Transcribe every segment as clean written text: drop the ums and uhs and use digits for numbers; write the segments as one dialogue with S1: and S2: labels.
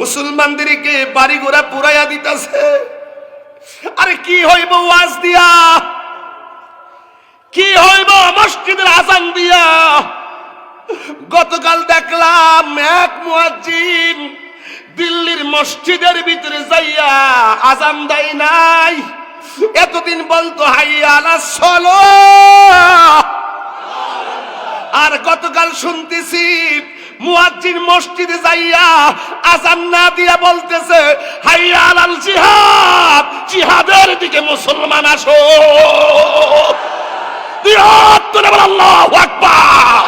S1: মুসলমানদেরকে বাড়ি ঘোড়া পুরাইয়া দিতেছে। আরে কি হইব ওয়াজ দিয়া, কি হইব মসজিদের আজান দিয়া? গতকাল দেখলাম এক মুয়াজ্জিন দিল্লির মসজিদের ভিতরে যাইয়া আজান দেয় নাই। এতদিন বলতো হাইয়া আলাস সালাহ, আর গতকাল শুনতেছি মুয়াজ্জিন মসজিদে যাইয়া আজান না দিয়া বলতেছে হাইয়া আলাল জিহাদ, জিহাদের দিকে মুসলমান আসো। জিহাদ করে বল আল্লাহু আকবার।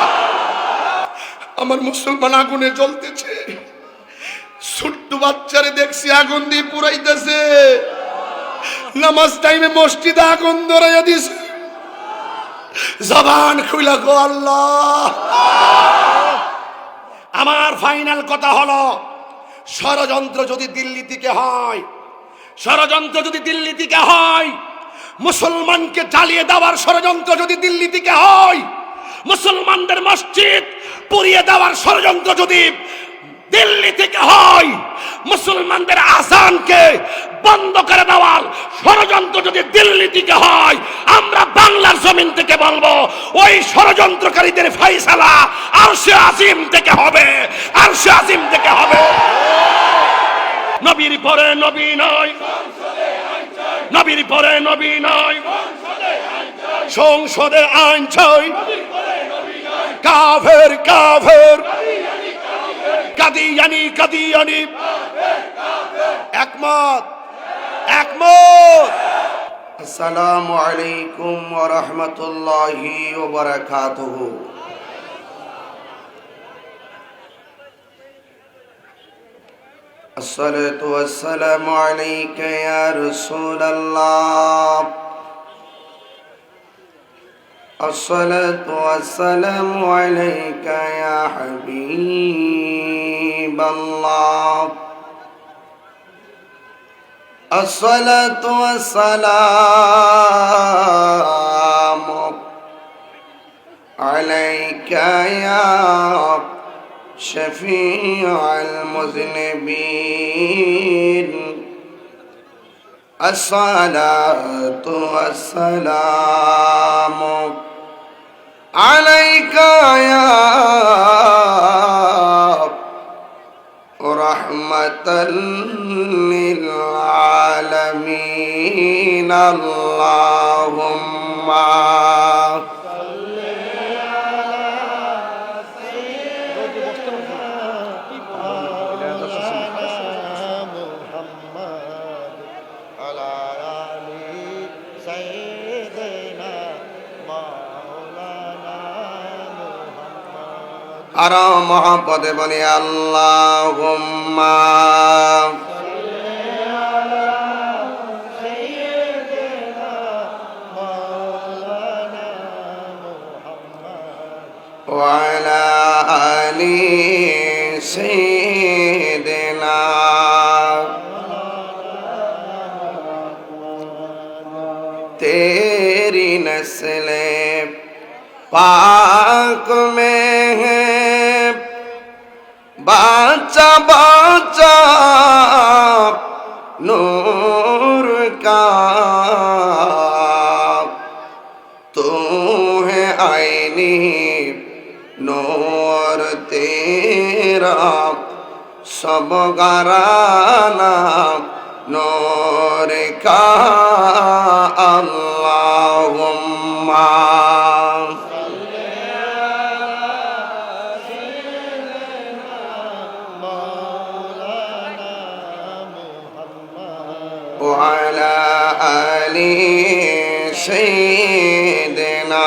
S1: আমার মুসলমান আগুনে জ্বলতেছে, ছোট্ট বাচ্চারে দেখছি আগুন দিয়ে পুরাইতেছে। নামাজ টাইমে মসজিদে আগুন ধরাইয়া দিছে। জবান খুইলা গো আল্লাহ। আমার ফাইনাল কথা হলো, ষড়যন্ত্র যদি দিল্লি থেকে হয়, ষড়যন্ত্র যদি দিল্লি থেকে হয়, মুসলমানকে জ্বালিয়ে দেওয়ার ষড়যন্ত্র যদি দিল্লি থেকে হয়, মুসলমানদের মসজিদ পুড়িয়ে দেওয়ার ষড়যন্ত্র যদি দিল্লি থেকে হয়, মুসলমানদের আযানকে বন্ধ করে দেওয়ার ষড়যন্ত্র যদি দিল্লি থেকে হয়, আমরা বাংলার জমিন থেকে বলবো ওই ষড়যন্ত্রকারীদের ফয়সালা আরশে আজিম থেকে হবে, আরশে আজিম থেকে হবে। নবীর পরে নবী নয়, নবীর পরে নবী নয়, সংসদে আইন চাই, কাফের কাফের, কাদিয়ানি কাদিয়ানি, একমত একমত। আসসালামু আলাইকুম ওয়া রাহমাতুল্লাহি ওয়া বারাকাতুহু। আসসালাতু ওয়াসসালামু আলাইকা ইয়া রাসূলুল্লাহ, আসসালাতু ওয়াসসালামু আলাইকা ইয়া হাবিবাল্লাহ, আসসালাতু ওয়াসসালামু আলাইকা ইয়া শফিউল মুযনিবিন, আসসালাতু ওয়াসসালামু আলাইকা ইয়া রাহমাতাল লিল আলামিন। আল্লাহুম্মা আর মহব্বতে বলি আল্লাহুম্মা ওয়া আলা আলি সাইয়্যিদিনা। तेरी नस्ले पाक में है बाचा बाचा नूर
S2: सब घराना नूर का अल्लाहुम्मा وعلى آل سيدنا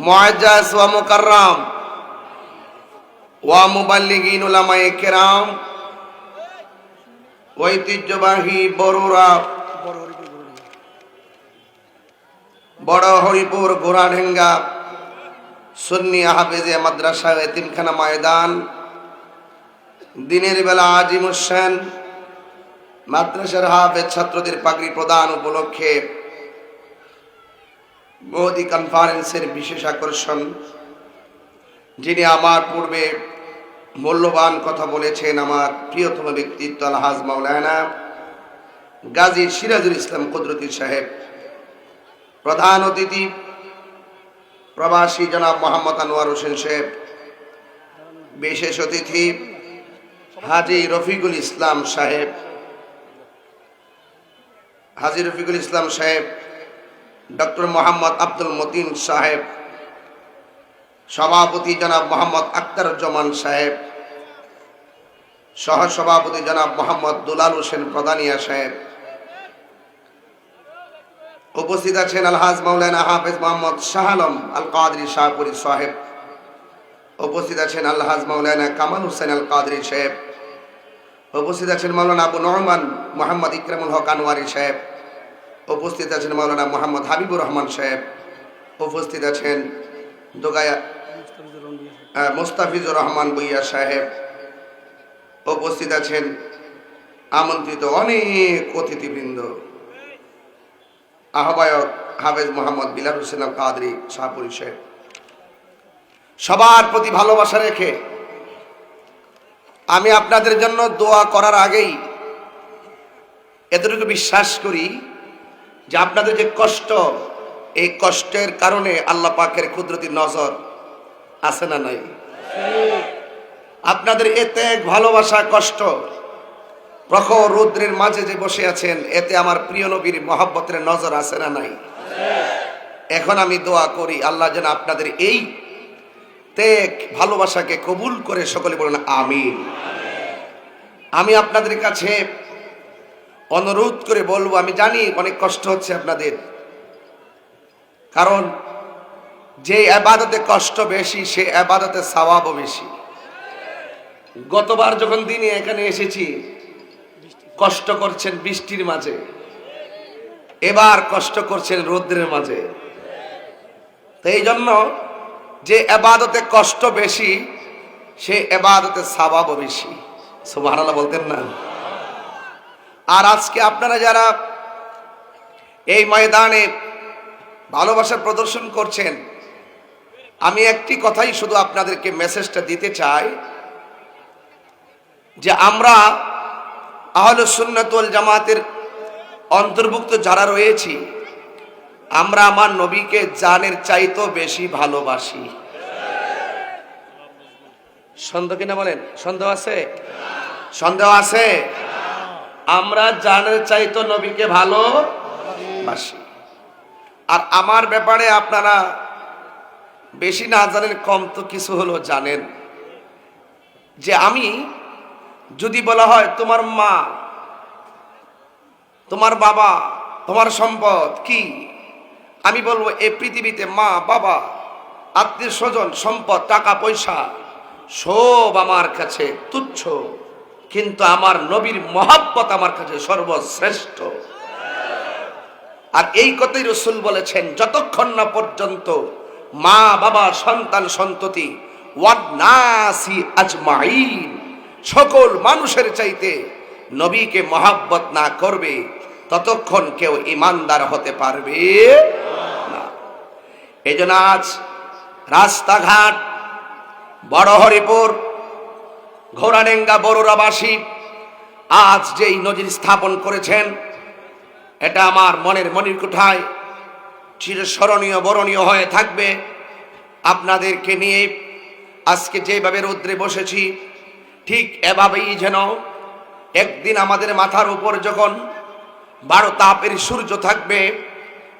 S2: মুআজ্জাজ ওয়া মুকাররাম ওয়া মুবাল্লিগিন উলামায়ে কেরাম, ঐতিহ্যবাহী বড় হরিপুর ঘোড়াঢেঙ্গা সুন্নি হাফেজে মাদ্রাসা এতিমখানা ময়দান, দিনের বেলা আজিম হোসেন মাদ্রাসার হাফেজ ছাত্রদের পাগড়ি প্রদান উপলক্ষে মোদি কনফারেন্সের বিশেষ আকর্ষণ, যিনি আমার পূর্বে মূল্যবান কথা বলেছেন, আমার প্রিয়তম ব্যক্তিত্ব আলহাজ মাওলানা গাজী সিরাজুল ইসলাম কুদরতি সাহেব, প্রধান অতিথি প্রবাসী জনাব মোহাম্মদ আনোয়ার হোসেন সাহেব, বিশেষ অতিথি হাজী রফিকুল ইসলাম সাহেব, হাজী রফিকুল ইসলাম সাহেব, ডক্টর মোহাম্মদ আব্দুল মতিন সাহেব, সভাপতি জনাব মোহাম্মদ আখতারুজ্জামান সাহেব, সহ সভাপতি জনাব মোহাম্মদ দুলাল হোসেন প্রধানিয়া সাহেব, উপস্থিত আছেন আলহাজ মাওলানা হাফেজ মোহাম্মদ শাহ আলম আল কাদরি শাহপুরী সাহেব, উপস্থিত আছেন আলহাজ মাওলানা কামাল হোসেন আল কাদরি সাহেব, উপস্থিত আছেন মাওলানা আবু নোমান মোহাম্মদ ইকরামুল হক আনোয়ারি সাহেব, উপস্থিত আছেন মাওলানা মোহাম্মদ হাবিবুর রহমান সাহেব, উপস্থিত আছেন দোগায়া মুস্তাফিজুর রহমান বুইয়া সাহেব, উপস্থিত আছেন আমন্ত্রিত অনেক অতিথিবৃন্দ, আহ্বায়ক হাফেজ মোহাম্মদ বিলাল হোসেন আল কাদরি শাহপুরী সাহেব, সবার প্রতি ভালোবাসা রেখে আমি আপনাদের জন্য দোয়া করার আগেই এতটুকু বিশ্বাস করি যে আপনাদের যে কষ্ট, এই কষ্টের কারণে আল্লাহ পাকের কুদরতি নজর আছে না নাই? আপনাদের এতে ভালোবাসা, কষ্ট, প্রখর রৌদ্রের মাঝে যে বসে আছেন, এতে আমার প্রিয় নবীর মহব্বতের নজর আছে না নাই? এখন আমি দোয়া করি আল্লাহ যেন আপনাদের এই ত্যাগ ভালোবাসাকে কবুল করে, সকলে বলেন আমিন। আমি আপনাদের কাছে অনুরোধ করে বলবো, আমি জানি অনেক কষ্ট হচ্ছে আপনাদের, কারণ যে ইবাদতে কষ্ট বেশি সে ইবাদতে সওয়াবও বেশি। গতবার যখন দিনে এখানে এসেছি কষ্ট করছেন বৃষ্টির মাঝে, এবার কষ্ট করছেন রৌদ্রের মাঝে। তো এই জন্য যে ইবাদতে কষ্ট বেশি সে ইবাদতে সওয়াবও বেশি। সুবহানাল্লাহ বলতেন না? আর আজকে আপনারা যারা এই ময়দানে ভালোবাসার প্রদর্শন করছেন, আমি একটি কথাই শুধু আপনাদেরকে মেসেজটা দিতে চাই যে আমরা আহলুস সুন্নাত ওয়াল জামাতের অন্তর্ভুক্ত যারা রয়েছি, আমরা আমার নবীকে জানের চাইতেও বেশি ভালোবাসি। সন্দেহ কিনা বলেন? সন্দেহ আছে? সন্দেহ আছে? আমরা জানের চাইতো নবীকে ভালোবাসি। আর আমার ব্যাপারে আপনারা বেশি না জানেন, কম তো কিছু হলো জানেন, যে আমি যদি বলা হয় তোমার মা, তোমার বাবা, তোমার সম্পদ কি, আমি বলবো এই পৃথিবীতে মা, বাবা, আত্মীয় স্বজন, সম্পদ, টাকা পয়সা সব আমার কাছে তুচ্ছ, কিন্তু আমার নবীর মহব্বত আমার কাছে সর্বশ্রেষ্ঠ। আর এই কথাই রাসূল বলেছেন, যতক্ষণ না পর্যন্ত মা, বাবা, সন্তান, সন্ততি ওয়ান নাসি আজমাইন, সকল মানুষের চাইতে নবীকে মহব্বত না করবে, ততক্ষণ কেউ ঈমানদার হতে পারবে না। এই জন্য আজ রাস্তাঘাট, বড় হরিপুর, ঘোড়াডেঙ্গা, বরুরাবাসী আজ যেই নজির স্থাপন করেছেন, এটা আমার মনের মনির কোঠায় চিরস্মরণীয়, বরণীয় হয়ে থাকবে। আপনাদেরকে নিয়ে আজকে যেভাবে রৌদ্রে বসেছি ঠিক এভাবেই যেন একদিন আমাদের মাথার উপর যখন 12 তাপের সূর্য থাকবে,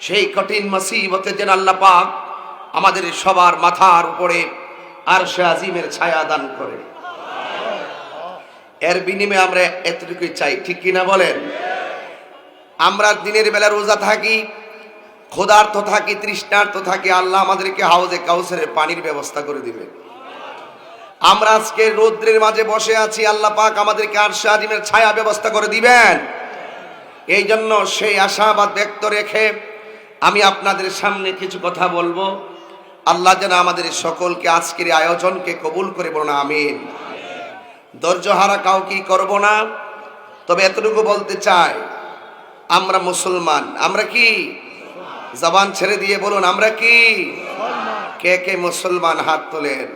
S2: সেই কঠিন মুসিবতে যেন আল্লাহ পাক আমাদের সবার মাথার উপরে আরশে আজিমের ছায়া দান করে। এর বিনিময়ে আমরা এতটুকুই চাই, ঠিক কিনা বলেন? আমরা দিনের বেলা রোজা থাকি, ক্ষুধার্ত থাকি, তৃষ্ণার্ত থাকি, আল্লাহ আমাদেরকে হাউজে কাউসারের পানির ব্যবস্থা করে দিবে। আমরা আজকে রৌদ্রের মাঝে বসে আছি, আল্লাহ পাক আমাদেরকে আরশে আজিমের ছায়া ব্যবস্থা করে দিবেন। এই জন্য সেই আশাবাদ ব্যক্ত রেখে আমি আপনাদের সামনে কিছু কথা বলবো। আল্লাহ যেন আমাদের সকলকে আজকের আয়োজনকে কবুল করে, বলুন আমিন। ধৈর্য হারা কাউকে করব না, তবে এতটুকু বলতে চাই, আমরা মুসলমান। আমরা কি? জবান ছেড়ে দিয়ে বলুন আমরা কি? কে কে মুসলমান হাত তোলেন।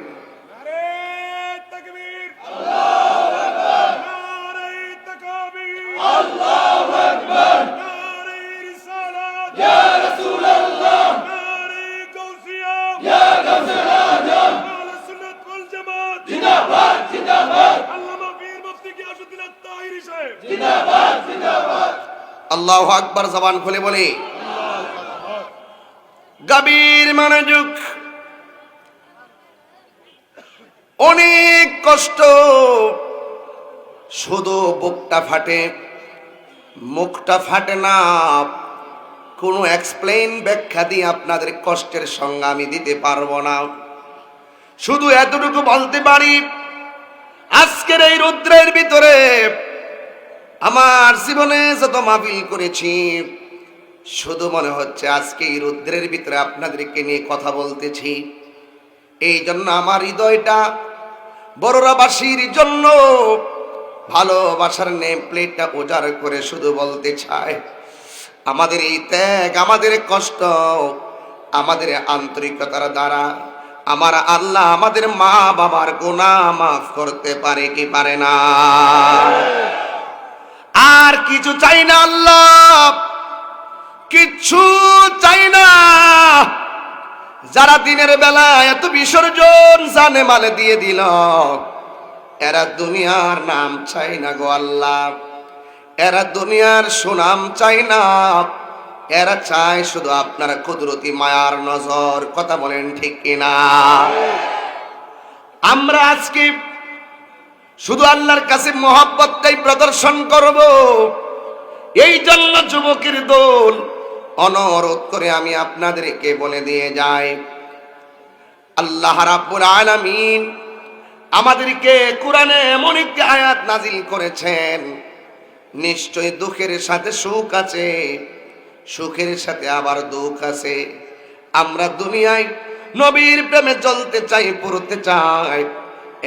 S2: আল্লাহু আকবার। জবান খুলে বলি গভীর মনোযোগ। অনেক কষ্ট, শুধু বুকটা ফাটে, মুখটা ফাটে না। কোনো এক্সপ্লেইন ব্যাখ্যা দিয়ে আপনাদের কষ্টের সংজ্ঞা আমি দিতে পারবো না। শুধু এতটুকু বলতে পারি, আজকের এই রৌদ্রের ভিতরে আমার জীবনে যত মাহফিল করেছি, শুধু মনে হচ্ছে আজকে এই রৌদ্রের ভিতরে আপনাদেরকে নিয়ে কথা বলতেছি। এই জন্য আমার হৃদয়টা বড়রাবাসীর জন্য ভালোবাসার নেম প্লেটটা উজাড় করে শুধু বলতে চায়, আমাদের এই ত্যাগ, আমাদের কষ্ট, আমাদের আন্তরিকতার দ্বারা আমার আল্লাহ আমাদের মা বাবার গুনাহ মাফ করতে পারে কি পারে না? আর কিছু চাই না আল্লাহ, কিচ্ছু চাই না। যারা দিনের বেলা এত বিসর্জন জানে মালে দিয়ে দিল, এরা দুনিয়ার নাম চাই না গো আল্লাহ, এরা দুনিয়ার সুনাম চাই না, এরা চায় শুধু আপনার কুদরতি মায়ার নজর। কথা বলেন ঠিক কিনা? আমরা আজকে শুধু আল্লাহর কাছে মহব্বতটাই প্রদর্শন করব। এই জন্য যুবকের দল অনুরোধ করে আমি আপনাদেরকে বলে দিয়ে যাই, আল্লাহ রাব্বুল আলামিন আমাদেরকে কোরআনে এমন একটি আয়াত নাজিল করেছেন, নিশ্চয় দুঃখের সাথে সুখ আছে, সুখের সাথে আবার দুঃখ আছে। আমরা দুনিয়ায় নবীর প্রেমে চলতে চাই, পড়তে চাই,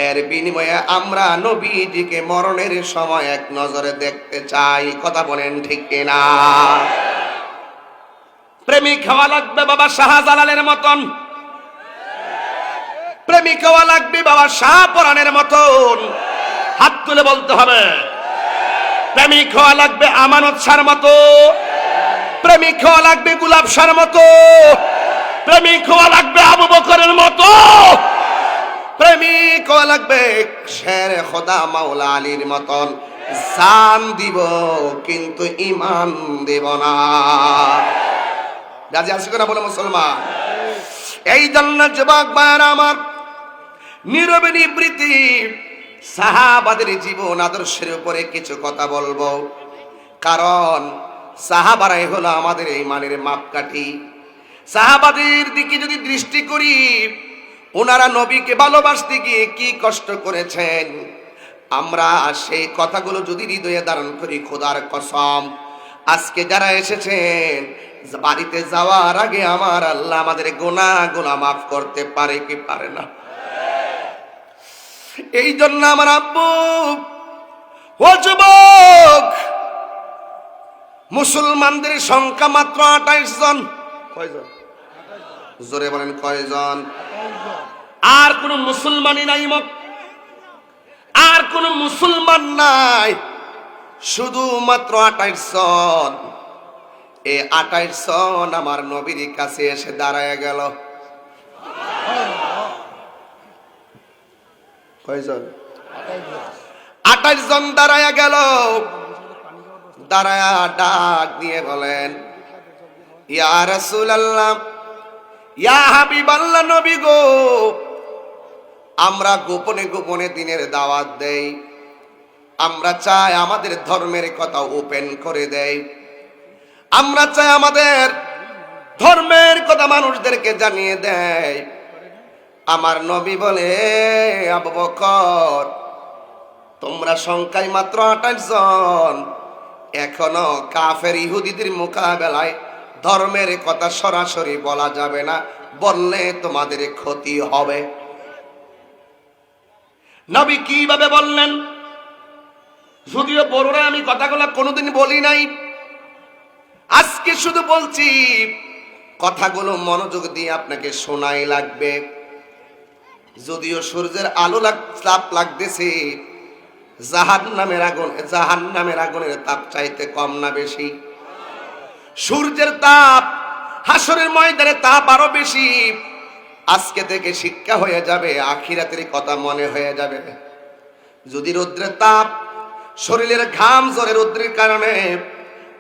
S2: এর বিনিময়ে আমরা নবীজিকে মরণের সময় এক নজরে দেখতে চাই। কথা বলেন ঠিক কিনা? প্রেমিক হওয়া লাগবে বাবা শাহজালালের মতন, প্রেমিক হওয়া লাগবে বাবা শাহপরানের মতন। হাত তুলে বলতে হবে। প্রেমিক হওয়া লাগবে আমানত শাহর মতো, প্রেমিক হওয়া লাগবে গোলাপ শাহর মতো, প্রেমিক হওয়া লাগবে আবু বকরের মতো, প্রেমিক হওয়া লাগবে শের খোদা মাওলা আলীর মতন। জান দিব কিন্তু ঈমান দেব না। রাজি আছি কিনা বলে মুসলমান? এই জন্য যুবক ভাইরা আমার, নীরবে নিবৃত্তি সাহাবাদের জীবন আদর্শের উপরে কিছু কথা বলবো, কারণ সাহাবারাই হলো আমাদের এই মানের মাপকাঠি। সাহাবাদের দিকে যদি দৃষ্টি করি, ওনারা নবীকে ভালোবাসতে গিয়ে কি কষ্ট করেছেন, আমরা সেই কথাগুলো যদি হৃদয়ে ধারণ করি, খোদার কসম আজকে যারা এসেছেন বাড়িতে যাওয়ার আগে আমার আল্লাহ আমাদের গুনাহ মাফ করতে পারে কি পারে না? এই জন্য আমার আব্বু, ও যুবক, মুসলমানদের সংখ্যা মাত্র 28 জন। কয়জন? জোরে বলেন কয়জন? আর কোন মুসলমানই নাই, আর কোন মুসলমান নাই, শুধুমাত্র 28 জন। এই 28 জন আমার নবীর কাছে এসে দাঁড়ায় গেল। কয়জন? 28 জন দাঁড়ায়া গেল। দাঁড়ায়া ডাক দিয়ে বলেন, ইয়া রাসূলুল্লাহ, ইয়া হাবিবাল্লাহ, নবী গো, আমরা গোপনে গোপনে দিনের দাওয়াত দেই। আমরা চাই আমাদের ধর্মের কথা ওপেন করে দেই। আমরা চাই আমাদের ধর্মের কথা মানুষদেরকে জানিয়ে দেয়। আমার নবী বলে, আবু বকর, তোমরা সংখ্যায় মাত্র 28 জন, এখনো কাফের ইহুদিদের মোকাবেলায় ধর্মের কথা সরাসরি বলা যাবে না, বললে তোমাদের ক্ষতি হবে। নবী কিভাবে বললেন? যদিও বড়রা আমি কথাগুলো কোনোদিন বলি নাই, আজকে শুধু বলছি, কথাগুলো মনোযোগ দিয়ে আপনাকে শোনাই লাগবে। যদিও সূর্যের আলো তাপ লাগতেছে, জাহান্নামের আগুনের তাপ চাইতে কম না বেশি? সূর্যের তাপ, হাসরের ময়দানে তাপ আরো বেশি। আজকে থেকে শিক্ষা হয়ে যাবে, আখিরাতের কথা মনে হয়ে যাবে। যদি রৌদ্রের তাপ, শরীরের ঘাম ঝরে রৌদ্রের কারণে,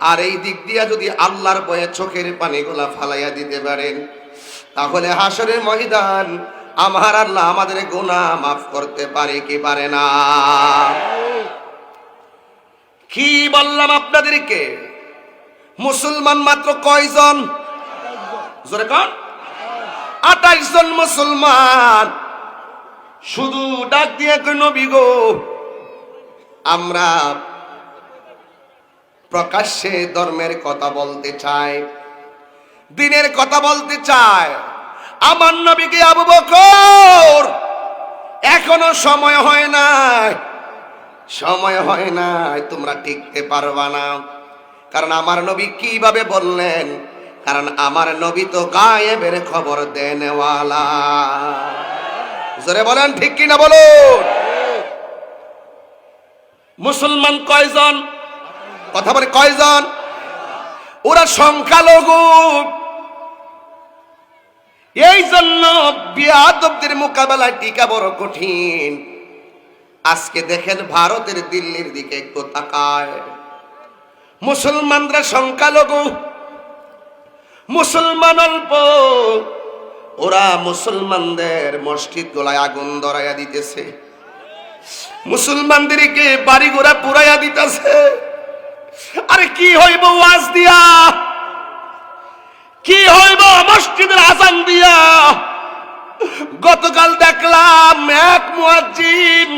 S2: আর এই দিক দিয়া যদি আল্লাহর ভয়ে চোখের পানিগুলা ফালাইয়া দিতে পারেন, তাহলে হাসরের ময়দান আমার আল্লাহ আমাদের গুনাহ মাফ করতে পারে কি পারে না? কি বললাম আপনাদেরকে? মুসলমান মাত্র কয়জন? জোরে কোন? 28 জন মুসলমান। শুধু ডাক দিয়ে কই, নবী গো, আমরা প্রকাশ্যে ধর্মের কথা বলতে চাই, দিনের কথা বলতে চাই। আমার নবীকে, আবু বকর, এখনো সময় হয় নাই, সময় হয় নাই, তোমরা টিকতে পারবা না। কারণ আমার নবী কিভাবে বললেন? কারণ আমার নবী তো গায়েবের খবর দেনেওয়ালা। জোরে বলেন ঠিক কিনা বলুন। মুসলমান কয়জন? কথা বলে কয়জন? ওরা সংখ্যালঘু। এই জন্য বিয়াদবদের মোকাবেলায় টিকা বড় কঠিন। আজকে দেখেন ভারতের দিল্লির দিকে একটু তাকায়, মুসলমানরা সংখ্যালঘু, মুসলমান অল্প, ওরা মুসলমানদের মসজিদ গোলায় আগুন ধরাইয়া দিতেছে, মুসলমানদেরকে বাড়ি ঘোড়া পুরাইয়া দিতেছে। আরে কি হইব ওয়াজ দিয়া? কি হইব মসজিদের আজান দিয়া? গতকাল দেখলাম এক মুয়াজ্জিন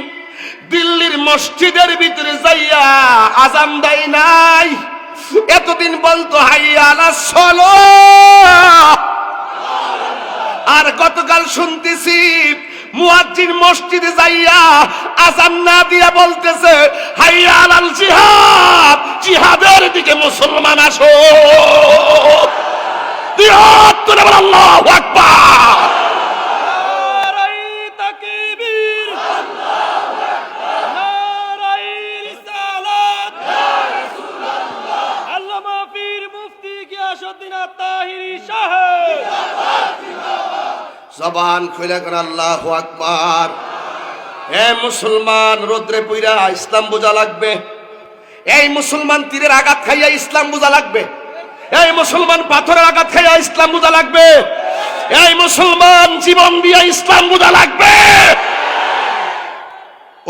S2: দিল্লির মসজিদের ভিতরে যাইয়া আজান দেয় নাই। এতদিন বলতো হাইয়া আলাস সালাহ, আর গতকাল শুনতেছি মুয়াজ্জিন মসজিদে যাইয়া আজান না দিয়া বলতেছে হাইয়া আলাল জিহাদ, জিহাদের দিকে মুসলমান আসো। জিহাদ করে বল আল্লাহু আকবার। জবান খুলে কোন আল্লাহু আকবার। এ মুসলমান, রোদ্রে পুইরা ইসলাম বোঝা লাগবে। এই মুসলমান তীরের আঘাত খাইয়া ইসলাম বোঝা লাগবে। এই মুসলমান পাথরের আঘাত খাইয়া ইসলাম বোঝা লাগবে। এই মুসলমান জীবন দিয়া ইসলাম বোঝা লাগবে।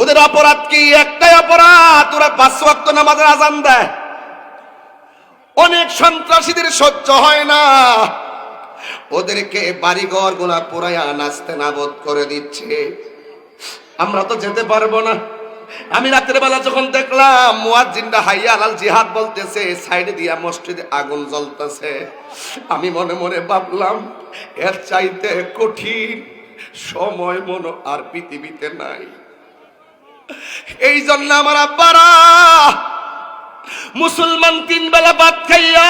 S2: ওদের অপরাধ কি? একটাই অপরাধ, ওরা 5 ওয়াক্ত নামাজের আজান দেয়। অনেক সন্ত্রাসীদের সহ্য হয় না, ওদেরকে বাড়িঘর গুলা পুরাইয়া নাস্তে নাবদ করে দিচ্ছে। আমরা তো যেতে পারবো না। আমি রাতের বেলা যখন দেখলাম মুয়াজ্জিনটা হাইয়া আলাল জিহাদ বলতেছে, সাইডে দিয়া মসজিদে আগুন জ্বলতেছে, আমি মনে মনে ভাবলাম এর চাইতে কঠিন সময় মনে আর পৃথিবীতে নাই। এই জন্য আমার আব্বারা মুসলমান 3 বেলা ভাত খাইয়া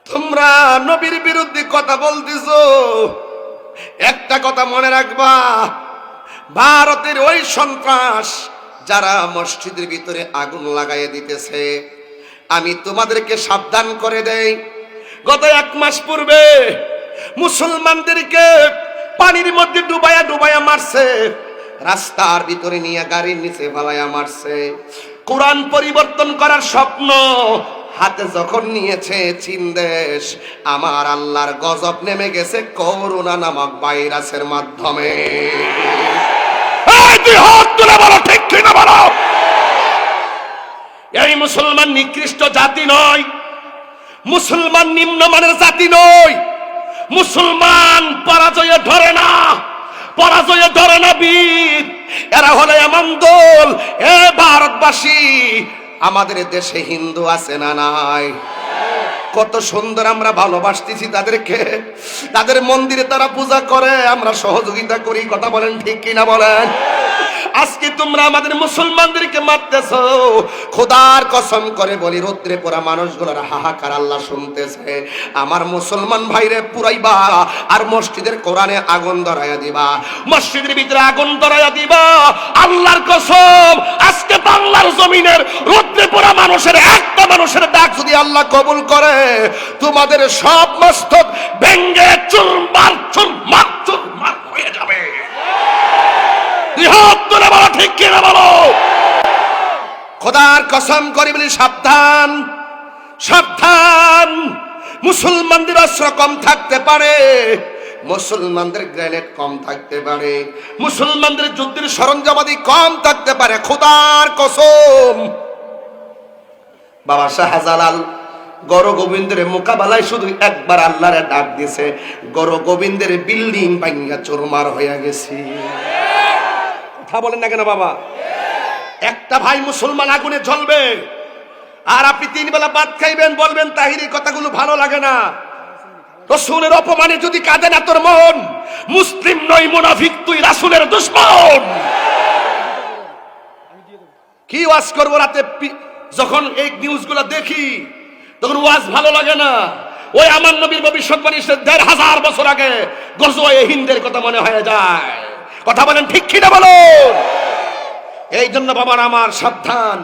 S2: তোমরা নবীর বিরুদ্ধে কথা বলতেছো। একটা কথা মনে রাখবা, ভারতের ওই সন্ত্রাস যারা মসজিদের ভিতরে আগুন লাগাইয়া দিতেছে, আমি তোমাদেরকে সাবধান করে দেই। গত 1 মাস পূর্বে মুসলমানদেরকে পানির মধ্যে ডুবায়া ডুবায়া মারছে, রাস্তার ভিতরে নিয়ে গাড়ির নিচে ফালাইয়া মারছে। কোরআন পরিবর্তন করার স্বপ্ন হাতে যখন নিয়েছে চীন দেশ, আমার আল্লাহর গজব নেমে গেছে করোনা নামক ভাইরাসের মাধ্যমে। এই তুই হাত তুলে বলো ঠিক কিনা বলো। এই মুসলমান নিকৃষ্ট জাতি নয়, মুসলমান নিম্নমানের জাতি নয়, মুসলমান পরাজয়ে ধরে না, পরাজয়ে ধরে না বীর। এরা হলো এমন দল, এ ভারতবাসী, আমাদের দেশে হিন্দু আছে না নাই? কত সুন্দর আমরা ভালোবাসতেছি তাদেরকে, তাদের মন্দিরে তারা পূজা করে, আমরা সহযোগিতা করি। কথা বলেন ঠিক কিনা বলেন? আজকে তোমরা আমাদের মুসলমানদেরকে মারতেছো, খোদার কসম করে বলি রৌদ্রে পোড়া মানুষগুলোর হাহাকার আল্লাহ শুনতেছে। আমার মুসলমান ভাইরে পুরাইবা আর মসজিদের কোরআনে আগুন ধরাইয়া দিবা, মসজিদের ভিতরে আগুন ধরাইয়া দিবা। আল্লাহর কসম, আজকে বাংলার জমিনের রৌদ্রে পোড়া মানুষের একটা মানুষের ডাক যদি আল্লাহ কবুল করে, তোমাদের সব মস্তক ভেঙ্গে চুরমার চুরমার চুরমার হয়ে যাবে। ঠিক কিনা বলো? খোদার কসম করে বলি সাবধান, সাবধান। মুসলমানদের অস্ত্র কম থাকতে পারে, মুসলমানদের গ্রেনেড কম থাকতে পারে, মুসলমানদের যুদ্ধের সরঞ্জামাদি কম থাকতে পারে। খোদার কসম, বাবা শাহজালাল গৌর গোবিন্দের মোকাবেলায় শুধু একবার আল্লাহরে ডাক দিয়েছে, গৌর গোবিন্দের বিল্ডিং ভাঙ্গা চুরমার হয়ে গেছে। কথা বলেন না কেন বাবা? একটা ভাই মুসলমান আগুনে জ্বলবে আর আপনি 3 বেলা ভাত খাইবেন, বলবেন তাহিরি কথাগুলো ভালো লাগে না। রাসূলের অপমানে যদি কাঁদে না তোর মন, মুসলিম নয় মুনাফিক, তুই রাসূলের দুশমন। কি ওয়াজ করবো রাতে যখন এই নিউজগুলো দেখি, তখন ওয়াজ ভালো লাগে না। ওই আমার নবীর ভবিষ্যৎবাণী 1500 বছর আগে গজওয়ে হিন্দের কথা মনে হয়ে যায়। কথা বলেন ঠিক কিনা বলো? এই জন্য বাবার আমার সাবধান।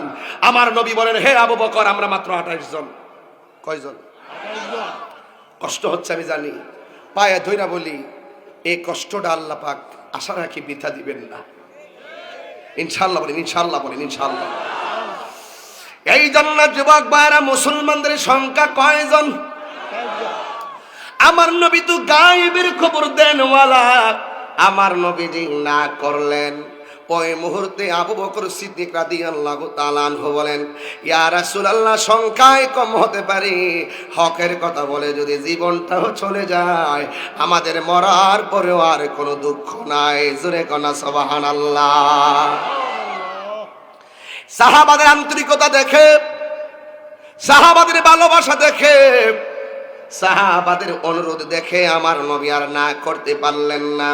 S2: আমার নবী বলেন, হে আবু বকর, আমরা মাত্র 28 জন। কয়জন? কষ্ট হচ্ছে আমি জানি, পায়ে ধইরা বলি, এই কষ্টটা আল্লাহ পাক আশা রাখি বৃথা দিবেন না। ইনশাআল্লাহ বলেন, ইনশাআল্লাহ বলেন, ইনশাআল্লাহ। এই জন্য যুবক ভাইরা, মুসলমানদের সংখ্যা কয়জন? আমার নবী তো গায়েবের খবর দেনওয়ালা। আমার নবীজি না করলেন, ওই মুহূর্তে আবু বকর সিদ্দিক রাদিয়াল্লাহু তাআলা আনহু বলেন, ইয়া রাসূলুল্লাহ, সংখ্যায় কম হতে পারে, হকের কথা বলে যদি জীবনটাও চলে যায়, আমাদের মরার পরেও আর কোনো দুঃখ নাই। জোরে কনা সুবহানাল্লাহ। সাহাবাদের আন্তরিকতা দেখে, সাহাবাদের ভালোবাসা দেখে, সাহাবাদের অনুরোধ দেখে আমার নবী আর না করতে পারলেন না।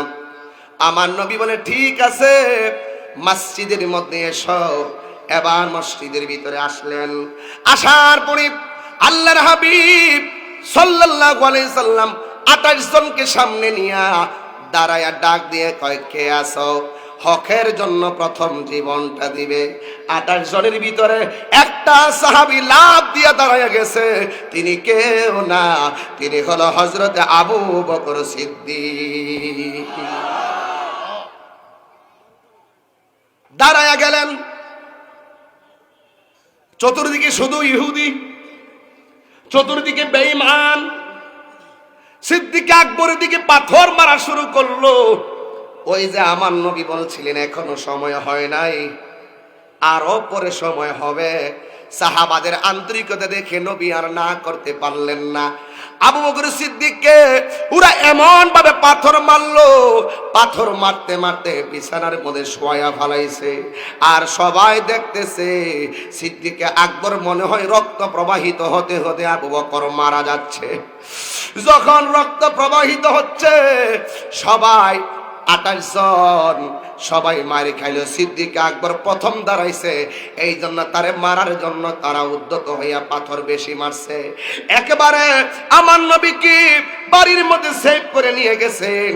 S2: আমার নবী বলে, ঠিক আছে, মসজিদের মধ্যে এসো। এবার মসজিদের ভিতরে আসলেন। আসার পরে আল্লাহর হাবিব সাল্লাল্লাহু আলাইহি সাল্লাম 28 জনকে সামনে নিয়ে দাঁড়ায়া ডাক দিয়ে কয়, কে আছো? হকের জন্য প্রথম জীবনটা দিবে। 28 জনের ভিতরে একটা সাহাবী লাফ দিয়ে দাঁড়ায় গেছে। তিনি কেউ না, তিনি হলো হযরত আবু বকর সিদ্দিক। দাঁড়ায়া গেলেন। চতুর্দিকে শুধু ইহুদি, চতুর্দিকে বেঈমান। সিদ্দিক আকবরের দিকে পাথর মারা শুরু করলো। ওই যে আমার নবী বলছিলেন এখনো সময় হয় নাই, আরো পরে সময় হবে। সাহাবাদের আন্তরিকতা দেখে নবী আর না করতে পারলেন না। আবু বকর সিদ্দিককে ওরা এমন ভাবে পাথর মারলো, পাথর মারতে মারতে বিছানার মধ্যে শোয়া ফেলাইছে। আর সবাই দেখতেছে, সিদ্দিক আকবর মনে হয় রক্ত প্রবাহিত হতে হতে আবু বকর মারা যাচ্ছে। যখন রক্ত প্রবাহিত হচ্ছে, সবাই 28 জন সবাই মারি খাইল। সিদ্দিক আকবর প্রথম দাঁড়াইছে, এই জন্য তারে মারার জন্য তারা উদ্যত হইয়া পাথর বেশি মারছে। একেবারে আমার নবীকে বাড়ির মধ্যে সেভ করে নিয়ে গেছেন।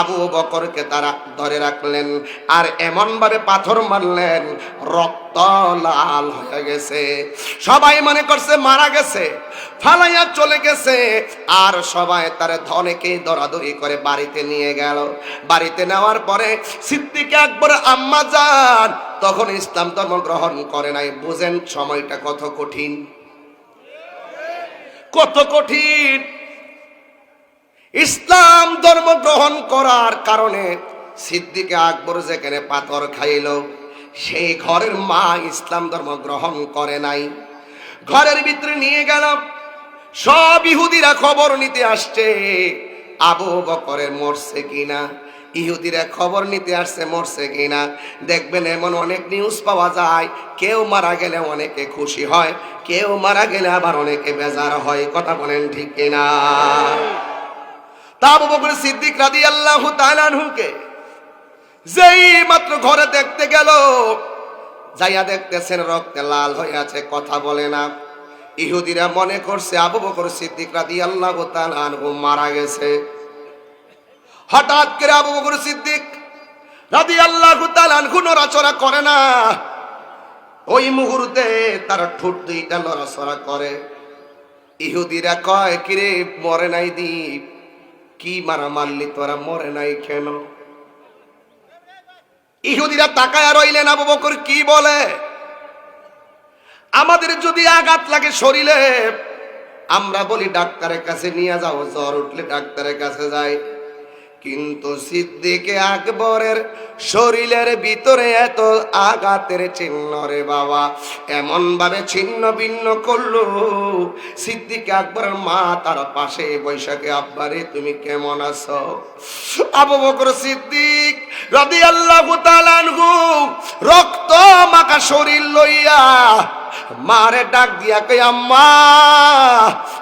S2: আবু বকরকে তারা ধরে রাখলেন আর এমন ভাবে পাথর মারলেন, রক্ত রক্ত লাল হয়ে গেছে। সবাই মনে করছে মারা গেছে, ফালাইয়া চলে গেছে। আর সবাই তার ধনেকে দরাদরি করে বাড়িতে নিয়ে গেল। বাড়িতে নেওয়ার পরে সিদ্দিক আকবর আম্মা যান তখন ইসলাম ধর্ম গ্রহণ করে নাই। বুঝেন সময়টা কত কঠিন, কত কঠিন। ইসলাম ধর্ম গ্রহণ করার কারণে সিদ্দিক আকবর যেখানে পাথর খাইল, সেই ঘরের মা ইসলাম ধর্ম গ্রহণ করে নাই। ঘরের ভিতরে নিয়ে গেল, সব ইহুদিরা খবর নিতে আসছে আবু বকরের মরছে কিনা, ইহুদিরা খবর নিতে আসছে মরছে কিনা। দেখবেন এমন অনেক নিউজ পাওয়া যায়, কেউ মারা গেলে অনেকে খুশি হয়, কেউ মারা গেলে আবার অনেকে বেজার হয়। কথা বলেন ঠিক কিনা? তা আবু বকর সিদ্দিক রাদিয়াল্লাহু তাআলা আনহুকে যেই মাত্র ঘরে দেখতে গেল, যাইয়া দেখতেছেন রক্তে লাল হয়ে আছে, কথা বলে না। ইহুদিরা মনে করছে আবু বকর সিদ্দিক রাদিয়াল্লাহু তাআলা আনহু মারা গেছে। হঠাৎ করে আবু বকর সিদ্দিক রাদিয়াল্লাহু তাআলা আনহু নড়াচড়া করে না। ওই মুহূর্তে তার ঠোঁট দুইটা নড়াচড়া করে। ইহুদিরা কয়, কিরে মরে নাই দীপ, কি মারা মারলি তোরা, মরে নাই কেন? ইহুদিরা তাকায়া রইলেন, আবু বকর কি বলে? আমাদের যদি আঘাত লাগে শরীরে, আমরা বলি ডাক্তারের কাছে নিয়ে যাও, জ্বর উঠলে ডাক্তারের কাছে যাই। কিন্তু সিদ্দিক আকবরের শরীরের ভিতরে এত আঘাতের চিহ্ন রে বাবা, এমন ভাবে ছিন্ন ভিন্ন করলো। সিদ্দিক আকবরের মা তার পাশে বৈশাখে, আব্বারে তুমি কেমন আছো? আবু বকর সিদ্দিক রাদিয়াল্লাহু তাআলা আনহু রক্ত মাখা শরীর লইয়া মারে ডাক দিয়া কই, আম্মা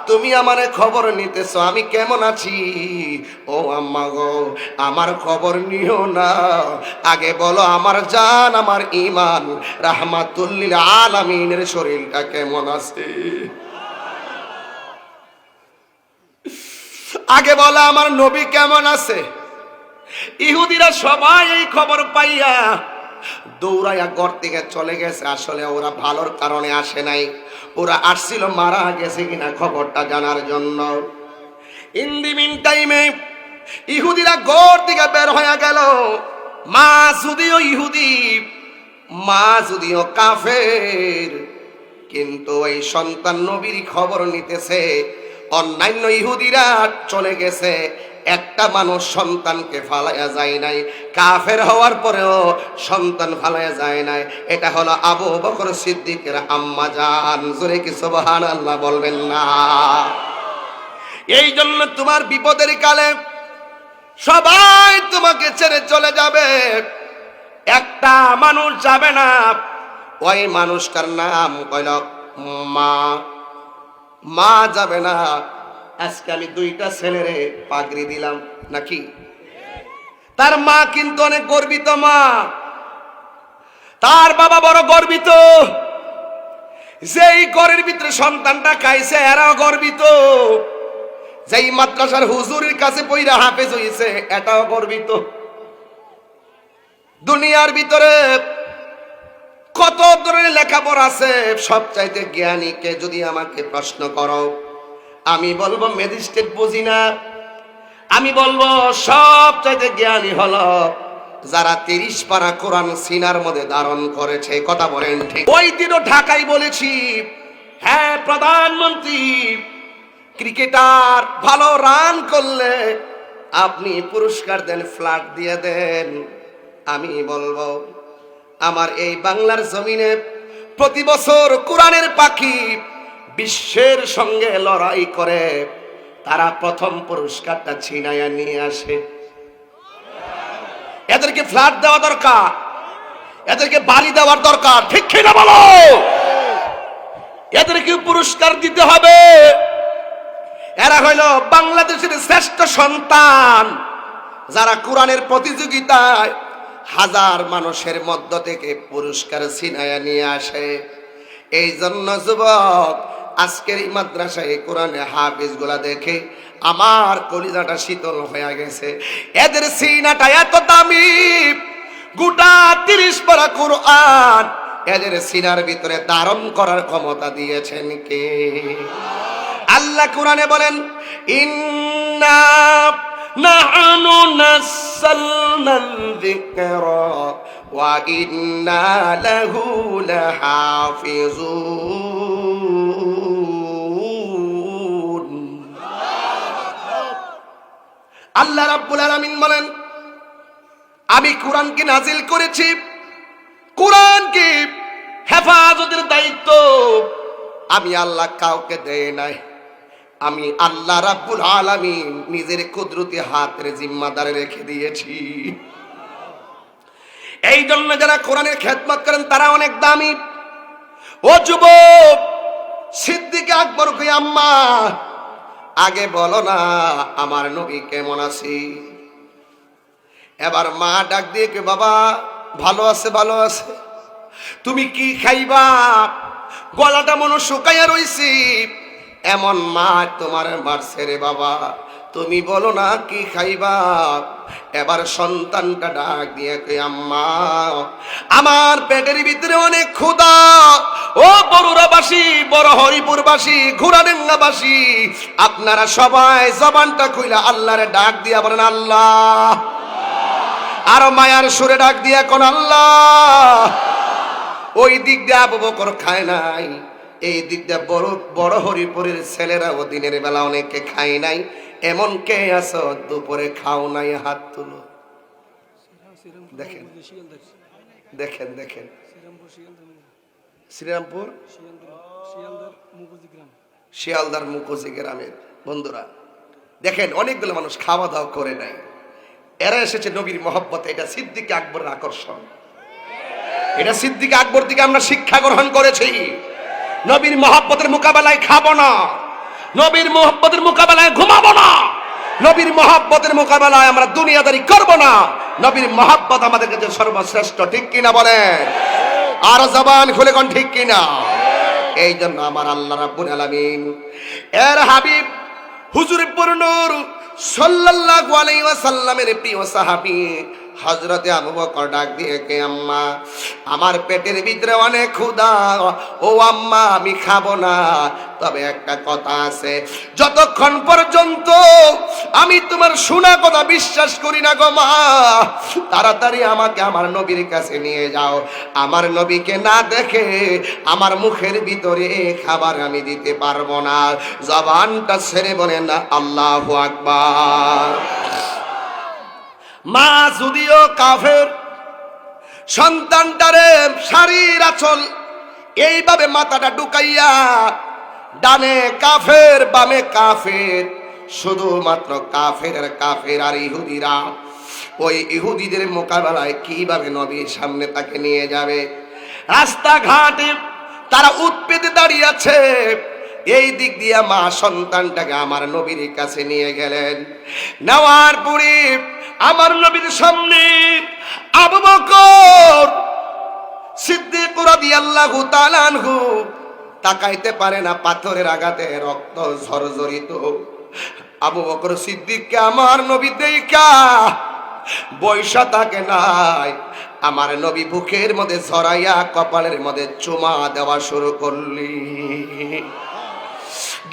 S2: তুমি আমারে খবর নিতেছো আমি কেমন আছি? ও আম্মা গো, আমার খবর নিও না, আগে বলো আমার জান, আমার ঈমান রাহমাতুল লিল আলামিনের শরীরটা কেমন আছে? আগে বলো আমার নবী কেমন আছে? ইহুদিরা সবাই এই খবর পাইয়া দৌড়াইয়া ঘর থেকে চলে গেছে। আসলে ওরা ভালোর কারণে আসে নাই, ওরা আসছিল মারা গেছে কিনা খবরটা জানার জন্য। ইন দি মিন টাইমে ইহুদিরা ঘর থেকে বের হয়ে গেল। মা যদিও ইহুদি, মা যদিও কাফের, কিন্তু ওই সন্তান নবীর খবর নিতেছে। অন্যান্য ইহুদিরা চলে গেছে, একটা মানুষ সন্তানকে ফালাইয়া যায় নাই, কাফের হওয়ার পরেও সন্তান ফালাইয়া যায় নাই। এটা হলো আবু বকর সিদ্দিকের আম্মা জান। জোরে কি সুবহানাল্লাহ বলবেন না? এই জন্য তোমার বিপদের কালে সবাই তোমাকে ছেড়ে চলে যাবে, একটা মানুষ যাবে না, ওই মানুষটার নাম কইল মা। মা যাবে না। আজকে আমি দুইটা ছেলেরে পাগড়ি দিলাম নাকি, তার মা কিন্তু অনেক গর্বিত মা, তার বাবা বড় গর্বিত, যেই ঘরের ভিতরে সন্তানটা খাইছে এরাও গর্বিত, যেই মাদ্রাসার হুজুরের কাছে পইরা হাফেজ হইছে এটাও গর্বিত। দুনিয়ার ভিতরে কত ধরনের লেখাপড়া আছে, সবচাইতে জ্ঞানীকে যদি আমাকে প্রশ্ন করো, আমি বলবো ম্যাজিস্ট্রেট বুঝি না, আমি বলবো সবচাইতে জ্ঞানী হলো যারা 30 পারা কোরআন সিনার মধ্যে ধারণ করেছে। কথা বলেন ঠিক? ওই দিনও ঢাকায় বলেছি, হ্যাঁ প্রধানমন্ত্রী ক্রিকেটার ভালো রান করলে আপনি পুরস্কার দেন, ফ্ল্যাট দিয়ে দেন। আমি বলবো আমার এই বাংলার জমিনে প্রতি বছর কোরআনের পাখি বিশ্বের সঙ্গে লড়াই করে, তারা প্রথম পুরস্কারটা ছিনাইয়া নিয়ে আসে। এদেরকে ফ্ল্যাট দেওয়া দরকার, এদেরকে বালি দেওয়ার দরকার, ঠিক কিনা বলো? এদেরকে পুরস্কার দিতে হবে। এরা হইল বাংলাদেশের শ্রেষ্ঠ সন্তান, যারা কোরআনের প্রতিযোগিতায় হাজার মানুষের মধ্য থেকে পুরস্কার ছিনাইয়া নিয়ে আসে। এই জন্য যুবক, আজকের এই মাদ্রাসায় কোরআনে হাফিজ গুলা দেখে আমার কলিজাটা শীতল হয়ে গেছে। এদের সিনাটা এত দামি, গোটা 30 পারা কোরআন এদের সিনার ভিতরে ধারণ করার ক্ষমতা দিয়েছেন কে? আল্লাহ কোরআনে বলেন, ইন্না নাহনু নাযালনাল যিকরা ওয়া ইন্না লাহু লাহাফিজুন। আল্লাহ রাব্বুল আলামিন বলেন, আমি কোরআনকে নাজিল করেছি, কোরআনকে হেফাজতের দায়িত্ব আমি আল্লাহ কাউকে দেই নাই। আমি আল্লাহ রাব্বুল আলামিন নিজের কুদরতি হাতের জিম্মাদারে রেখে দিয়েছি। এই জন্য যারা কোরআনের খেদমত করেন তারা অনেক দামি। ও যুবক, সিদ্দিক আকবর কই, আম্মা আগে বলো না আমার নবী কেমন আছে। এবার মা ডাক দিয়ে কে, বাবা ভালো আছে, ভালো আছে। তুমি কি খাইবা? গলাটা মনে শুকাইয়া রইছি। এমন মা তোমার মারছে রে বাবা, তুমি বলো না কি খাইবা। এবার সন্তানটা ডাক দিয়ে কে, আম্মা আমার পেটের ভিতরে অনেক ক্ষুধা। ও বরুরাবাসী, বড় হরিপুরবাসী, ঘোড়াডাঙ্গাবাসী, আপনারা সবাই জবানটা খুইলা আল্লাহরে ডাক দিয়া বলেন আল্লাহ। আর মায়ার সুরে ডাক দিয়া কোন আল্লাহ। ওই দিক দিয়ে আবু বকর খায় নাই, এই দিক দিয়ে বড় হরিপুরের ছেলেরা ও দিনের বেলা অনেকে খায় নাই। এমন কে আছো দুপুরে খাও নাই? হাত তুলো। দেখেন দেখেন দেখেন, শ্রীরামপুর শিয়ালদার মুকুজি গ্রামের বন্ধুরা দেখেন, অনেকগুলো মানুষ খাওয়া দাওয়া করে নাই। এরা এসেছে নবীর মহব্বতে। এটা সিদ্দিক আকবরের আকর্ষণ। এটা সিদ্দিক আকবর থেকে আমরা শিক্ষা গ্রহণ করেছি। নবীর মহব্বতের মোকাবেলায় খাবো না, নবীর মহব্বতের মোকাবেলায় ঘুমাবো না, নবীর মহব্বতের মোকাবেলায় আমরা দুনিয়াদারি করব না। নবীর মহব্বত আমাদের কাছে সর্বশ্রেষ্ঠ, ঠিক কিনা বলেন? আর জবান খুলে কোন ঠিক কিনা? এই জন্য আমার আল্লাহ রাব্বুল আলামিন এর হাবিব হুজুর পুরনূর সাল্লাল্লাহু আলাইহি ওয়াসাল্লামের প্রিয় সাহাবী হযরতে আবু বকর ডাক দিয়ে কে, আম্মা আমার পেটের ভিতরে অনেক ক্ষুধা। ও আম্মা আমি খাবো না, তবে একটা কথা আছে, যতক্ষণ পর্যন্ত আমি তোমার শোনা কথা বিশ্বাস করি না গো মা, তাড়াতাড়ি আমাকে আমার নবীর কাছে নিয়ে যাও। আমার নবীকে না দেখে আমার মুখের ভিতরে খাবার আমি দিতে পারবো না। জবানটা ছেড়ে বলেন না আল্লাহু আকবার। মা যদিও কাফের, সন্তানটারে শাড়ির আঁচল এইভাবে মাথাটা ঢুকাইয়া, ডানে কাফের বামে কাফের, শুধুমাত্র কাফের আর কাফের। আর ইহুদিরা ওই ইহুদিদের মোকাবেলায় কিভাবে নবীর সামনে তাকে নিয়ে যাবে? রাস্তাঘাটে তারা উৎপেতে দাঁড়িয়ে আছে। এই দিক দিয়ে মা সন্তানটাকে আমার নবীর কাছে নিয়ে গেলেন। নেওয়ার পরে আমার নবীর সামনে আবু বকর সিদ্দিক রাদিয়াল্লাহু তাআলা আনহু তাকাইতে পারে না, পাথরের আঘাতে রক্ত ঝরঝরিত। আবু বকর সিদ্দিককে আমার নবী দেখা বৈশা থাকে নাই। আমার নবী বুকের মধ্যে ছড়াইয়া কপালের মধ্যে চুমা দেওয়া শুরু করলি।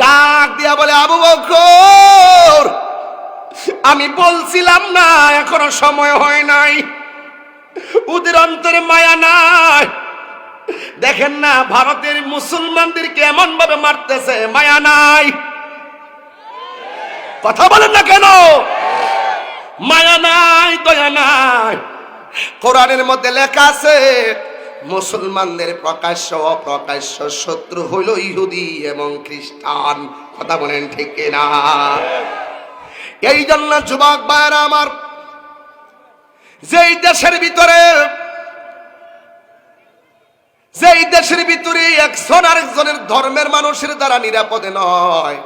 S2: ডাক দিয়া বলে, আবু বকর আমি বলছিলাম না এখনো সময় হয় নাই, ওদের অন্তরে মায়া নাই। দেখেন না ভারতের মুসলমানদেরকে এমন ভাবে মারতেছে, মায়া নাই। কথা বলেন না কেন? মায়া নাই, দয়া নাই। কোরআনের মধ্যে লেখা আছে মুসলমানদের প্রকাশ্য অপ্রকাশ্য শত্রু হইল ইহুদি এবং খ্রিস্টান। কথা বলেন ঠিক কিনা? এই জন্য যুবক ভাইরা আমার, যেই দেশের ভিতরে একজন আরেকজনের ধর্মের মানুষের দ্বারা নিরাপদে নয়,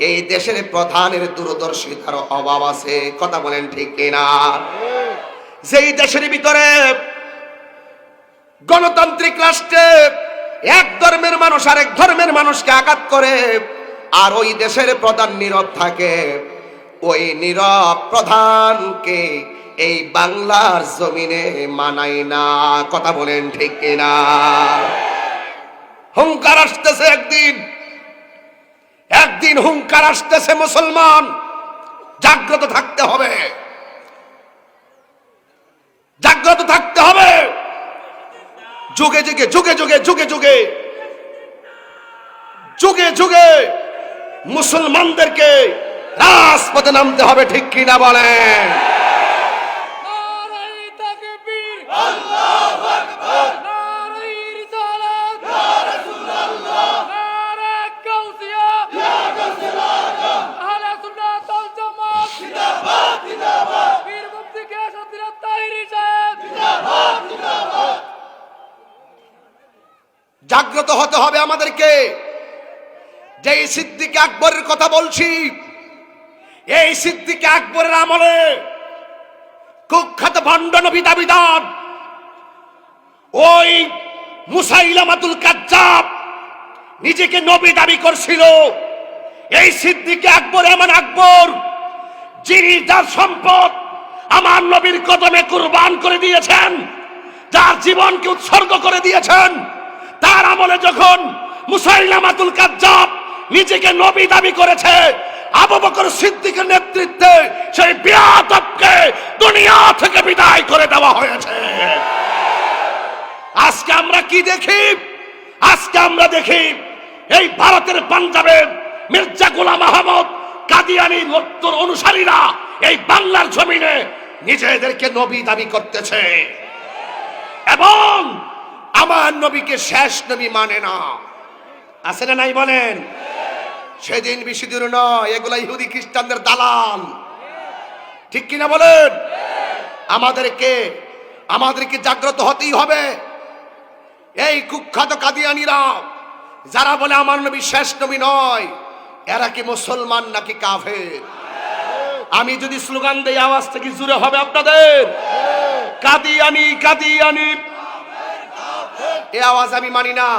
S2: এই দেশের প্রধানের দূরদর্শিতার অভাব আছে। কথা বলেন ঠিক কিনা? যেই দেশের ভিতরে গণতান্ত্রিক রাষ্ট্রে এক ধর্মের মানুষ আরেক ধর্মের মানুষকে আঘাত করে, আর ওই দেশের প্রধান নীরব থাকে, ওই নীরব প্রধানকে এই বাংলার জমিনে মানাই না। কথা বলেন ঠিক কিনা? হুঙ্কার আসতেছে একদিন, একদিন হুঙ্কার আসতেছে। মুসলমান জাগ্রত থাকতে হবে, জাগ্রত থাকতে হবে। যুগে যুগে যুগে যুগে যুগে যুগে যুগে যুগে মুসলমানদেরকে রাজপথে নামতে হবে, ঠিক কিনা বলেন? জাগ্রত হতে হবে আমাদেরকে। যে সিদ্দিক আকবরের কথা বলছি, এই সিদ্দিক আকবরের আমলে কুখ্যাত ভণ্ড নবী দাবিদার ওই মুসাইলামাতুল কাজ্জাব নিজেকে নবী দাবি করছিল। এই সিদ্দিক আকবর এমন আকবর যিনি তার সম্পদ আমার নবীর কদমে কুরবান করে দিয়েছেন, যার জীবনকে উৎসর্গ করে দিয়েছেন। তার আমলে যখন মুসাইলামাতুল কাজ্জাব নিজেকে নবী দাবি করেছে, আবু বকর সিদ্দিকের নেতৃত্বে সেই বিয়াদবকে দুনিয়া থেকে বিদায় করে দেওয়া হয়েছে। আজকে আমরা কি দেখি? আজকে আমরা দেখি এই ভারতের পাঞ্জাবের মির্জা গোলাম আহমদ কাদিয়ানী মত্তর অনুসারীরা এই বাংলার জমিনে নিজেদেরকে নবী দাবি করতেছে এবং আমার নবীকে শেষ নবী মানে না। আছে না নাই বলেন? সেদিন বেশি দূর নয়, এগুলা ইহুদি খ্রিস্টানদের দালাল, ঠিক কিনা বলেন? আমাদেরকে জাগ্রত হতেই হবে। এই কুখ্যাত কাদিয়ানীরা যারা বলে আমার নবী শেষ নবী নয়, এরা কি মুসলমান নাকি কাফের? আমি যদি স্লোগান দেই আওয়াজ থেকে জুড়ে হবে আপনাদের, কাদিয়ানী কাদিয়ানী। এই আওয়াজ আমি মানি না।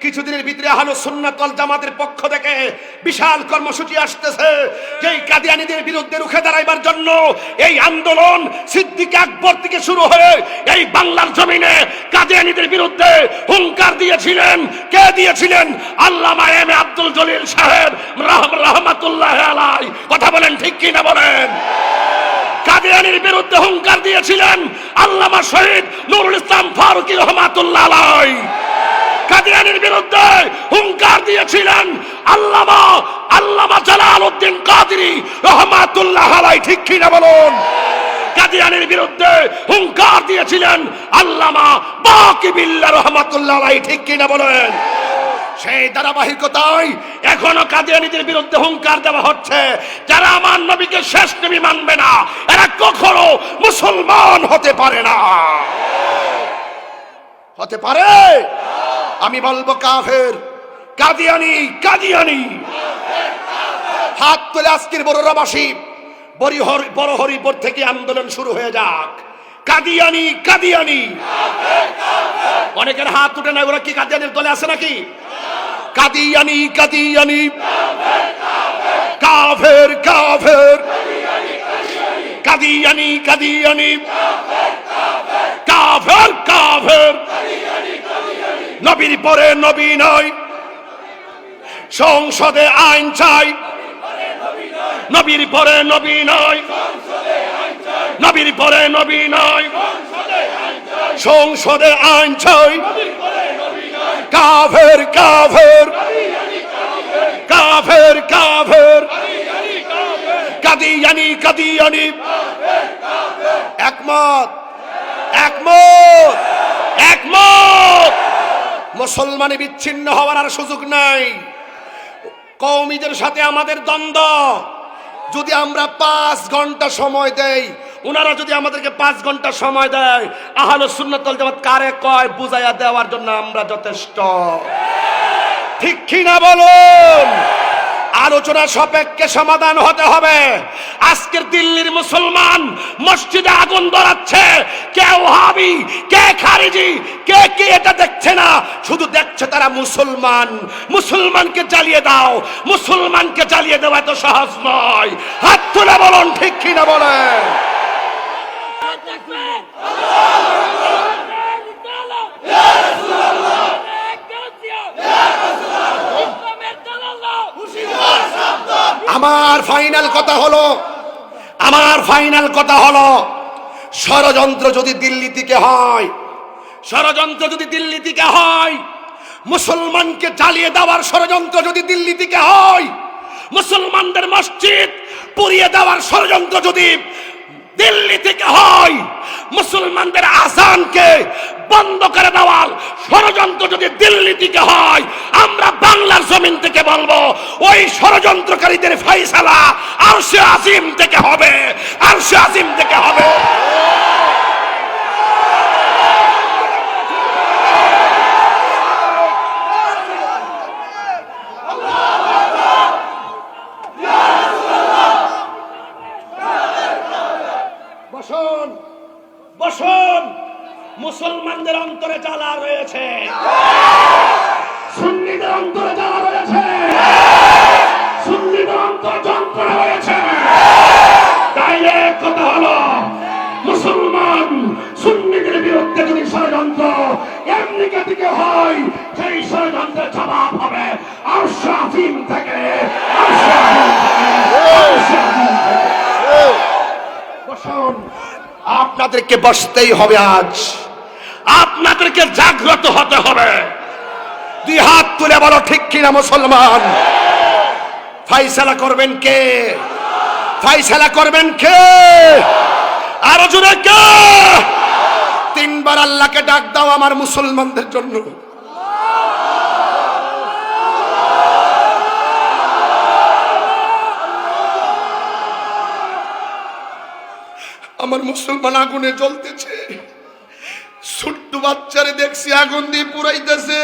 S2: কিছুদিনের ভিতরে আহলে সুন্নাত ওয়াল জামাতের পক্ষ থেকে বিশাল কর্মসূচি আসতেছে, যেই কাদিয়ানীদের বিরুদ্ধে রুখে দাঁড়াইবার জন্য। এই আন্দোলন সিদ্দিক আকবর থেকে শুরু হয়ে এই বাংলার জমিনে কাদিয়ানীদের বিরুদ্ধে হুঙ্কার দিয়েছিলেন। কে দিয়েছিলেন? আল্লামা এম এ আব্দুল জলিল সাহেব রাহমাতুল্লাহ আলাইহি। কথা বলেন ঠিক কিনা বলেন? কাদিয়ানীর বিরুদ্ধে হুঙ্কার দিয়েছিলেন আল্লামা শহীদ নুরুল ইসলাম ফারুকী রাহমাতুল্লাহ আলাইহি। কাদিয়ানীর বিরুদ্ধে হুঙ্কার দিয়েছিলেন আল্লামা জালালউদ্দিন কাদরি রাহমাতুল্লাহ আলাইহি। ঠিক কিনা বলুন? কাদিয়ানীর বিরুদ্ধে হুঙ্কার দিয়েছিলেন আল্লামা বাকি বিল্লাহ রাহমাতুল্লাহ আলাইহি। ঠিক কিনা বলেন? সেই ধারাবাহিকতায় এখনো কাদিয়ানীদের বিরুদ্ধে হুঙ্কার দেওয়া হচ্ছে। যারা আমার নবীকে শেষ নবী মানবে না, এরা কখনো মুসলমান হতে পারে না। হতে পারে? আমি বলবো কাফের, কাদিয়ানী কাদিয়ানী। হাত তুলে আজকের বড়রাবাসী বড় হরিপুর থেকে আন্দোলন শুরু হয়ে যাক। কাদিয়ানী কাদিয়ানী। অনেকের হাত উঠে না, ওরা কি কাদিয়ানীর দলে আছে নাকি? কাদিয়ানী কাদিয়ানী, কাফের কাফের, কাদিয়ানী কাদিয়ানী, কাফের কাফের। নবীর পরে নবী নয়, সংসদে আইন চাই। নবীর পরে নবী নয়, নবীর পরে নবী নয়, সংসদে আইন চাই। কাফের কাফের, কাফের কাফের, কাদিয়ানী কাদিয়ানী। একমত একমত একমত। মুসলমানে বিচ্ছিন্ন হওয়ার আর সুযোগ নাই। কওমীদের সাথে আমাদের দ্বন্দ্ব। যদি আমরা 5 ঘন্টা সময় দেই, ওনারা যদি আমাদেরকে 5 ঘন্টা সময় দেয়, আহলে সুন্নাত ওয়াল জামাত কারে কয় বুঝাইয়া দেওয়ার জন্য আমরা যথেষ্ট। ঠিক কিনা বলুন?
S1: আলোচনা সাপেক্ষে সমাধান হতে হবে। আজকের দিল্লির মুসলমান মসজিদে আগুন ধরাচ্ছে, কে ওহাবি, কে খারিজি, কে কি এটা দেখছে না, শুধু দেখছে তারা মুসলমান। মুসলমানকে জ্বালিয়ে দাও, মুসলমানকে জ্বালিয়ে দেওয়া এত সহজ নয়। হাত তুলে বলুন ঠিক কিনা বলেন। আমার ফাইনাল কথা হলো ষড়যন্ত্র যদি দিল্লি থেকে হয়, মুসলমানকে জ্বালিয়ে দেওয়ার ষড়যন্ত্র যদি দিল্লি থেকে হয়, মুসলমানদের মসজিদ পুড়িয়ে দেওয়ার ষড়যন্ত্র যদি দিল্লি থেকে হয়, মুসলমানদের আযানকে বন্ধ করে দেওয়ার ষড়যন্ত্র যদি দিল্লি থেকে হয়, আমরা বাংলার জমিন থেকে বলবো ওই ষড়যন্ত্রকারীদের ফয়সালা আরশে আজিম থেকে হবে, আরশে আজিম থেকে হবে। বসুন, মুসলমানদের অন্তরে জ্বালা রয়েছে, সুন্নিদের অন্তরে জ্বালা রয়েছে, সুন্নিদের অন্তরে যন্ত্রণা রয়েছে। ডাইরেক্ট কথা হলো, মুসলমান সুন্নিদের বিরুদ্ধে যদি ষড়যন্ত্র আমেরিকা থেকে হয়, সেই ষড়যন্ত্রের জবাব হবে আরশে আজিম থেকে, আরশে আজিম থেকে, আরশে আজিম থেকে। বসুন, আপনাদেরকে বসতেই হবে, আজ আপনাদেরকে জাগ্রত হতে হবে। দুই হাত তুলে বলো ঠিক কিনা মুসলমান। ফয়সালা করবেন কে? ফয়সালা করবেন কে? আরো জোরে কে? তিনবার আল্লাহকে ডাক দাও আমার মুসলমানদের জন্য। আমার মুসলমান আগুনে জ্বলতেছে, ছোট্ট বাচ্চারে দেখছি আগুন দিয়ে পুরাইতেছে,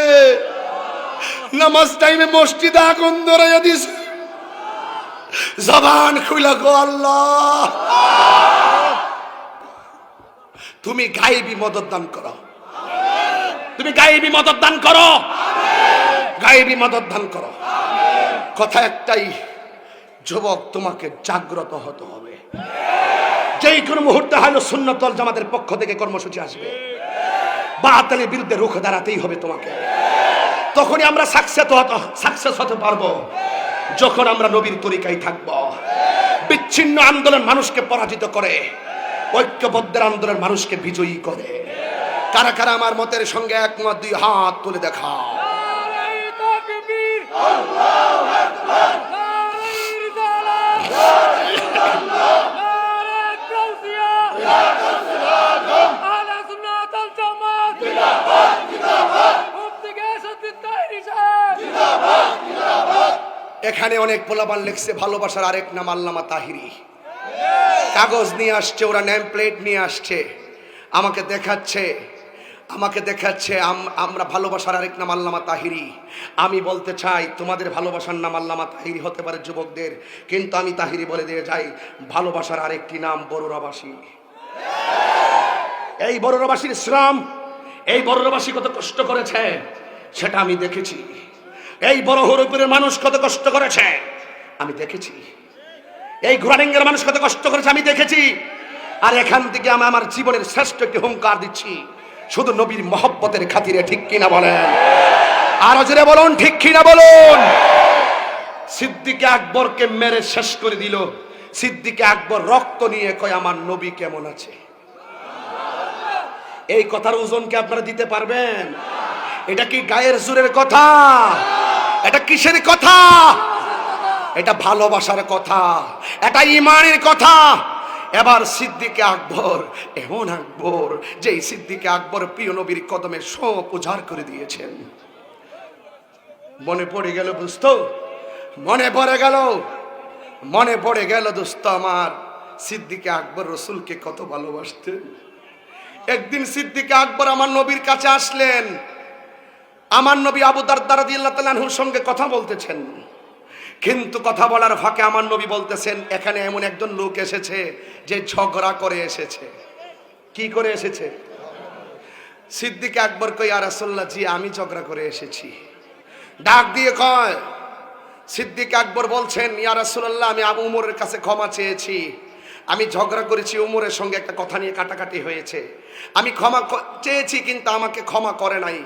S1: নামাজ টাইমে মসজিদে আগুন ধরাইয়া দিছে। জবান খুইলা গো আল্লাহ, তুমি গায়েবী মদত দান করো, তুমি গায়েবী মদত দান করো, গায়েবী মদত দান করো। কথা একটাই, যুবক তোমাকে জাগ্রত হতে হবে। যেই কোনো মুহূর্তে হলো সুন্নাত ওয়াল জামাতের পক্ষ থেকে কর্মসূচি আসবে, বাতিলের বিরুদ্ধে রুখে দাঁড়াতেই হবে তোমাকে। তখনই আমরা সাকসেস হতে পারবো, যখন আমরা নবীর তরিকায় থাকবো। বিচ্ছিন্ন আন্দোলন মানুষকে পরাজিত করে, ঐক্যবদ্ধের আন্দোলন মানুষকে বিজয়ী করে। কারা কারা আমার মতের সঙ্গে একমত? দুই হাত তুলে দেখাও। এখানে অনেক পোলাপান লিখছে ভালোবাসার আরেক নাম আল্লামা তাহিরি। কাগজ নিয়ে আসছে, ওরা নেম প্লেট নিয়ে আসছে, আমাকে দেখাচ্ছে আমরা ভালোবাসার আরেক নাম আল্লামা তাহিরি। আমি বলতে চাই, তোমাদের ভালোবাসার নাম আল্লামা তাহিরি হতে পারে যুবকদের, কিন্তু আমি তাহিরি বলে দিয়ে যাই, ভালোবাসার আরেকটি নাম বরুরাবাসী। এই বরুরাবাসীর শ্রম, এই বরুরাবাসী কত কষ্ট করেছে সেটা আমি দেখেছি। এই বড় হরিপুরের মানুষ কত কষ্ট করেছে আমি দেখেছি। এই ঘোড়াডাঙ্গার মানুষ কত কষ্ট করেছে আমি দেখেছি। আর এখান থেকে আমি আমার জীবনের শ্রেষ্ঠ একটি হুঙ্কার দিচ্ছি, শুধু নবীর মহব্বতের খাতিরে, ঠিক কিনা বলেন? আরো জোরে বলুন ঠিক কিনা বলুন। সিদ্দিক আকবরকে মেরে শেষ করে দিল। সিদ্দিক আকবর রক্ত নিয়ে কয় আমার নবী কেমন আছে। এই কথার ওজন কি আপনারা দিতে পারবেন? এটা কি গায়ের জোরের কথা? এটা কিসের কথা? এটা ভালোবাসার কথা, এটা ঈমানের কথা। এবার সিদ্দিকে আকবর এমন আকবর যে সিদ্দিকে আকবর প্রিয় নবীর কদমে সব উজাড় করে দিয়েছেন। মনে পড়ে গেল দোস্ত, মনে পড়ে গেল দোস্ত আমার, সিদ্দিকে আকবর রসুলকে কত ভালোবাসতেন। একদিন সিদ্দিকে আকবর আমার নবীর কাছে আসলেন। আমার নবী আবু দারদা রাদিয়াল্লাহু তাআলা আনহুর সঙ্গে কথা বলতেছেন। কিন্তু কথা বলার ফাঁকে আমার নবী বলতেছেন, এখানে এমন একজন লোক এসেছে যে ঝগড়া করে এসেছে। কি করে এসেছে? সিদ্দিক আকবর কই, ইয়া রাসূলুল্লাহ, জি আমি ঝগড়া করে এসেছি। ডাক দিয়ে কয়, সিদ্দিক আকবর বলছেন, ইয়া রাসূলুল্লাহ, আমি আবু উমরের কাছে ক্ষমা চেয়েছি, আমি ঝগড়া করেছি, উমরের সঙ্গে একটা কথা নিয়ে কাটাকাটি হয়েছে, আমি ক্ষমা চেয়েছি কিন্তু আমাকে ক্ষমা করে নাই।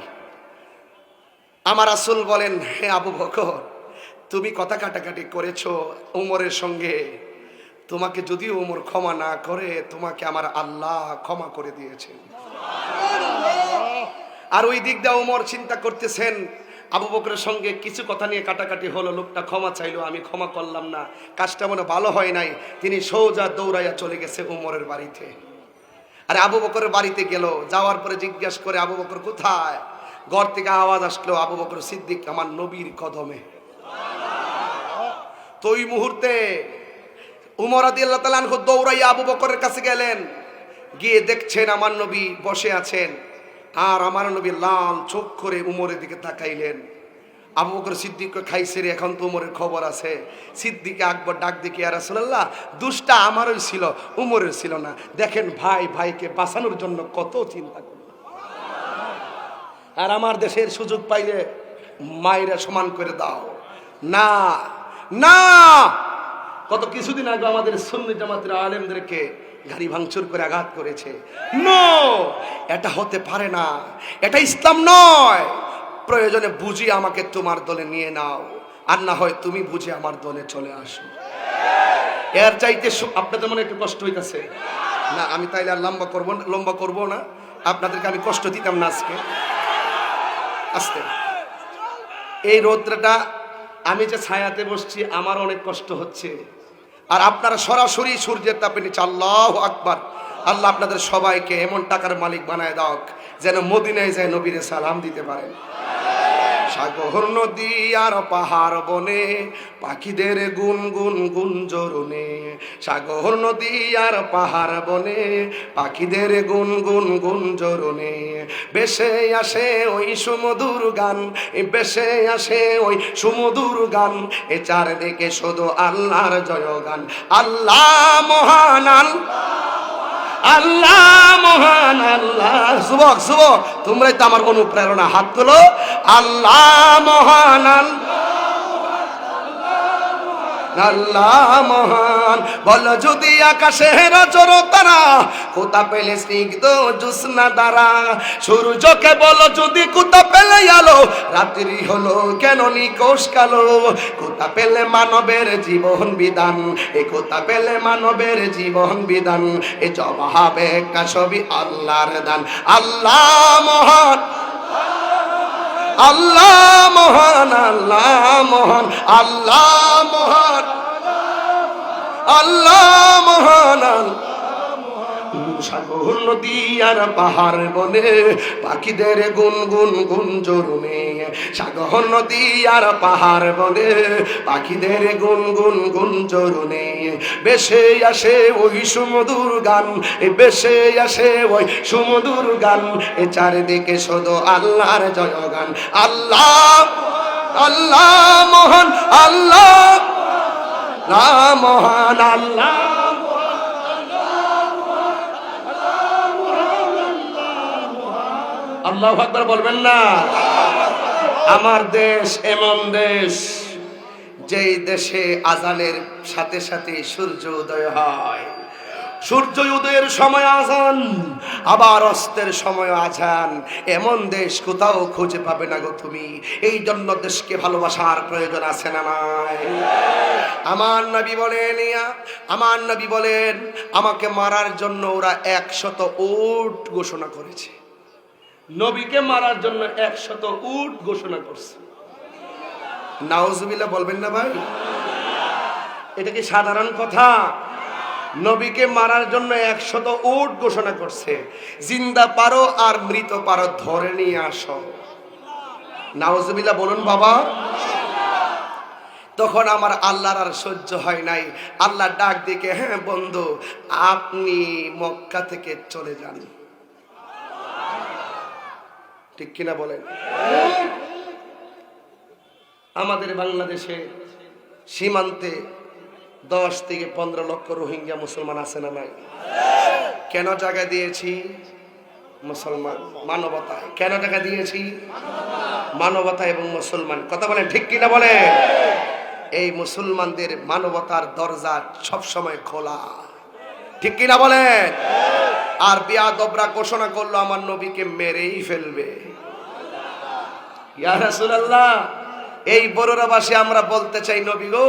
S1: আমার রাসূল বলেন, হে আবু বকর, তুমি কথা কাটাকাটি করেছো উমরের সঙ্গে, তোমাকে যদিও উমর ক্ষমা না করে, তোমাকে আমার আল্লাহ ক্ষমা করে দিয়েছেন। আর ওই দিক দিয়ে উমর চিন্তা করতেছেন, আবু বকরের সঙ্গে কিছু কথা নিয়ে কাটাকাটি হলো, লোকটা ক্ষমা চাইলো, আমি ক্ষমা করলাম না, কাজটা মনে ভালো হয় নাই। তিনি সোজা দৌড়াইয়া চলে গেছে উমরের বাড়িতে। আরে আবু বকরের বাড়িতে গেল, যাওয়ার পরে জিজ্ঞাসা করে, আবু বকর কোথায়? ঘর থেকে আওয়াজ আসলো, আবু বকর সিদ্দিক আমার নবীর কদমে। তো ওই মুহূর্তে উমর রাদিয়াল্লাহু তাআলা আনহু দৌড়াইয়া আবু বকরের কাছে গেলেন, গিয়ে দেখছেন আমার নবী বসে আছেন, আর আমার নবী লাল চোখ করে উমরের দিকে তাকাইলেন। আবু বকর সিদ্দিককে খাইছে রে, এখন তো উমরের খবর আছে। সিদ্দিক আকবর ডাক দিকে, ইয়া রাসূলুল্লাহ, দুষ্টা আমারই ছিল, উমরের ছিল না। দেখেন ভাই ভাইকে বাঁচানোর জন্য কত চিন্তা করে। আর আমার দেশের সুযোগ পাইলে মায়েরা সমান করে দাও না, না। কত কিছুদিন আগে আমাদের সুন্নি জামাতের আলেমদেরকে গাড়ি ভাঙচুর করে আঘাত করেছে। নো, এটা হতে পারে না, এটা ইসলাম নয়। প্রয়োজনে বুঝি আমাকে তোমার দলে নিয়ে নাও, আর না হয় তুমি বুঝে আমার দলে চলে আসো। এর চাইতে আপনাদের মনে একটু কষ্ট হইতেছে না? আমি তাইলে আর লম্বা করব না, আপনাদেরকে আমি কষ্ট দিতাম না আজকে। আস্তে, এই রৌদ্রটা, আমি যে ছায়াতে বসছি আমার অনেক কষ্ট হচ্ছে, আর আপনারা সরাসরি সূর্যের তাপে নিচে। আল্লাহু আকবার। আল্লাহ আপনাদের সবাইকে এমন টাকার মালিক বানায় দাও যেন মদিনায় যায় নবীরে সালাম দিতে পারেন। সাগর নদী আর পাহাড় বনে পাখিদের গুনগুন গুঞ্জরণে, সাগর নদী আর পাহাড় বনে পাখিদের গুনগুন গুঞ্জরণে, বেশে আসে ওই সুমধুর গান, বেশে আসে ওই সুমধুর গান, এ চারদিকে শুধু আল্লাহর জয়গান। আল্লাহ মহান, আল্লাহ মহান, আল্লাহ। যুবক যুবক, তোমরাই তো আমার অনুপ্রেরণা, হাত তোলো। আল্লাহ মহান, আল্লাহ মহান। বল যদি আকাশের জড়তারা কোথা পেলে স্নিগ্ধ জ্যোৎস্না দ্বারা, সূর্যকে বলো যদি কোথা পেলে আলো, রাত্রি হলো কেন নিকোষ কালো, কোথা পেলে মানবের জীবন বিধান, এ কোথা পেলে মানবের জীবন বিধান, এ জবাবে একটা ছবি আল্লাহর দান। আল্লাহ মহান, আল্লাহ মহান, আল্লাহ মহান, আল্লাহ মহান, আল্লাহ মহান। সাগর নদী আর পাহাড় বনে পাখিদের গুনগুন গুঞ্জরণে, সাগর নদী আর পাহাড় বনে পাখিদের গুনগুন গুঞ্জরণে, বেশে আসে ওই সুমধুর গান, এ বেশে আসে ওই সুমধুর গান, এ চারিদিকে শুধু আল্লাহর জয়গান। আল্লাহ, আল্লাহ মহান, আল্লাহ মহান, আল্লাহ। আল্লাহু আকবার বলবেন না? আমার দেশ এমন দেশ, যেই দেশে আজানের সাথে সাথে সূর্য উদয় হয়। সূর্য উদয়ের সময় আজান, আবার অস্তের সময় আজান। এমন দেশ কোথাও খুঁজে পাবে না গো তুমি। এই জন্য দেশকে ভালোবাসার প্রয়োজন আছে না নাই? আমার নবী বলেন, আমার নবী বলেন, আমাকে মারার জন্য ওরা 100 উট ঘোষণা করেছে। নবীকে মারার জন্য 100 উট ঘোষণা করছে। নাউজুবিল্লাহ বলবেন না ভাই? এটা কি সাধারণ কথা? নবীকে মারার জন্য 100 উট ঘোষণা করছে। জিন্দা পারো আর মৃত পারো ধরে নিয়ে আসো। নাউজুবিল্লাহ বলুন বাবা। তখন আমার আল্লাহর আর সহ্য হয় নাই। আল্লাহ ডাক দিকে, হ্যাঁ বন্ধু, আপনি মক্কা থেকে চলে যান। ঠিক কিনা বলেন? আমাদের বাংলাদেশে
S2: সীমান্তে 10 থেকে 15 লক্ষ রোহিঙ্গা মুসলমান আছে না নাই? কেন জায়গা দিয়েছি? মুসলমান, মানবতায়। কেন টাকা দিয়েছি? মানবতা এবং মুসলমান। কথা বলেন ঠিক কিনা বলেন? এই মুসলমানদের মানবতার দরজা সব সময় খোলা, ঠিক কিনা বলেন? আর বিয়াদবরা ঘোষণা করলো আমার নবীকে মেরেই ফেলবে। ইয়া রাসূলুল্লাহ, এই বড়রাবাসী আমরা বলতে চাই, নবী গো,